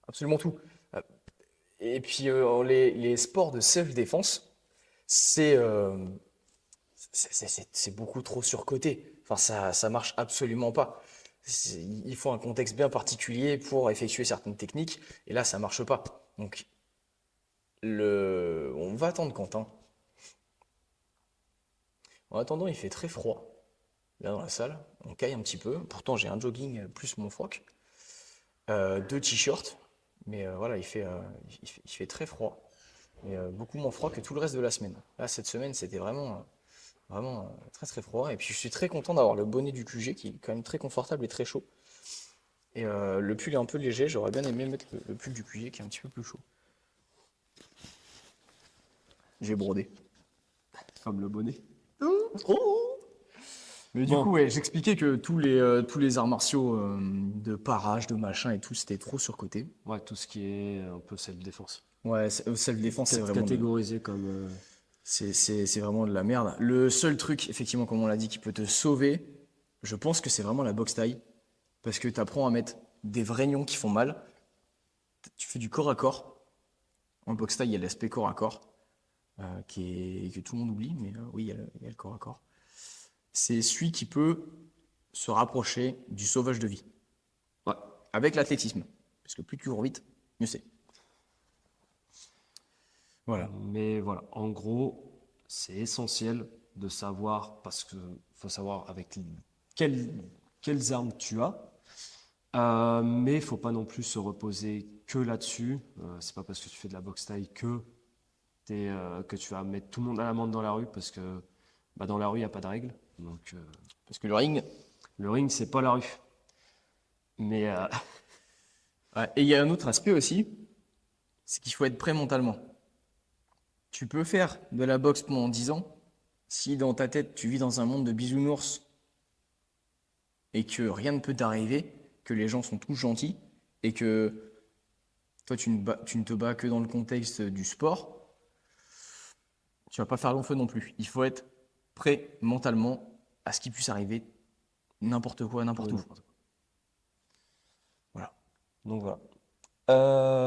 absolument tout. Et puis les sports de self-défense, c'est beaucoup trop surcoté. Enfin, ça marche absolument pas. Il faut un contexte bien particulier pour effectuer certaines techniques, et là, ça marche pas. Donc, on va attendre Quentin. En attendant, il fait très froid. Là, dans la salle, on caille un petit peu. Pourtant, j'ai un jogging plus mon froc. 2 t-shirts. Mais voilà, il fait très froid. Mais beaucoup moins froid que tout le reste de la semaine. Là, cette semaine, c'était vraiment très très froid. Et puis, je suis très content d'avoir le bonnet du QG qui est quand même très confortable et très chaud. Et le pull est un peu léger. J'aurais bien aimé mettre le pull du QG qui est un petit peu plus chaud. J'ai brodé. Comme le bonnet. Mais du Bon. coup, ouais, j'expliquais que tous les arts martiaux de parage, de machin et tout, c'était trop surcoté. Ouais, tout ce qui est un peu self-défense. Ouais, self-défense, c'est vraiment, Catégorisé comme. c'est vraiment de la merde. Le seul truc, effectivement, comme on l'a dit, qui peut te sauver, je pense que c'est vraiment la boxe taille. Parce que tu apprends à mettre des vrais nions qui font mal. Tu fais du corps à corps. En boxe taille, il y a l'aspect corps à corps, que tout le monde oublie, mais oui, il y a le corps à corps. C'est celui qui peut se rapprocher du sauvage de vie, Ouais. avec l'athlétisme. Parce que plus tu cours vite, mieux c'est. Voilà. Mais voilà, en gros, c'est essentiel de savoir, parce que faut savoir avec quelles armes tu as. Mais il faut pas non plus se reposer que là-dessus. C'est pas parce que tu fais de la boxe taille que tu vas mettre tout le monde à l'amende dans la rue, parce que dans la rue, il n'y a pas de règles. Donc, Parce que le ring. le ring, c'est pas la rue. Mais Ouais, et il y a un autre aspect aussi, c'est qu'il faut être prêt mentalement. Tu peux faire de la boxe pendant 10 ans, si dans ta tête tu vis dans un monde de bisounours et que rien ne peut t'arriver, que les gens sont tous gentils et que toi tu ne te bats que dans le contexte du sport, tu vas pas faire long feu non plus. Il faut être prêt mentalement à ce qui puisse arriver n'importe quoi, n'importe oui, où. n'importe quoi. Voilà. Donc voilà.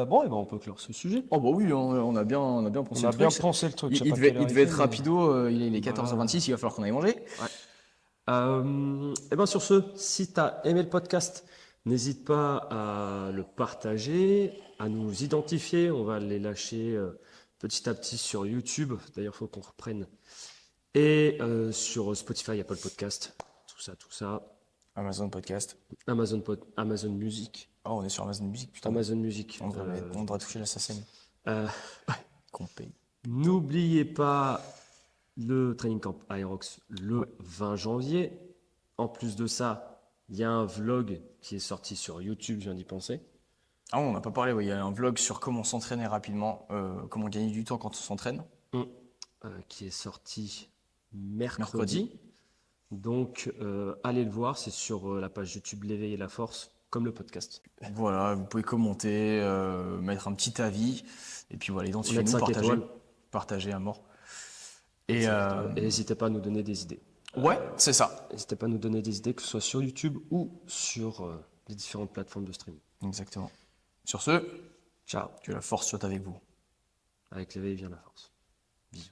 Bon, et ben on peut clore ce sujet. Oh bah oui, on a bien pensé On a le bien truc. pensé le truc. Je sais Il pas devait, quelle heure il devait fait, être mais- rapido, il est Voilà. 14h26, il va falloir qu'on aille manger. Et bien sur ce, si tu as aimé le podcast, n'hésite pas à le partager, à nous identifier. On va les lâcher petit à petit sur YouTube. D'ailleurs, il faut qu'on reprenne. Et sur Spotify, Apple Podcast, tout ça. Amazon Podcast. Amazon Music. Oh, on est sur Amazon Music, putain. Amazon Music. On devrait toucher la SACEM. Euh, Qu'on paye. N'oubliez pas le Training Camp Aerox le 20 janvier. En plus de ça, il y a un vlog qui est sorti sur YouTube, je viens d'y penser. Ah, on n'a pas parlé, ouais, il y a un vlog sur comment s'entraîner rapidement, comment gagner du temps quand on s'entraîne. Qui est sorti mercredi. Donc, allez le voir, c'est sur la page YouTube L'éveil et la force, comme le podcast. Voilà, vous pouvez commenter, mettre un petit avis, et puis voilà, Mettre identifiez-nous, 5 étoiles. partagez à mort. Et Et n'hésitez pas à nous donner des idées. ouais, c'est ça. N'hésitez pas à nous donner des idées, que ce soit sur YouTube ou sur les différentes plateformes de streaming. Exactement. Sur ce, Ciao. que la force soit avec vous. Avec l'éveil vient la force. Bisous.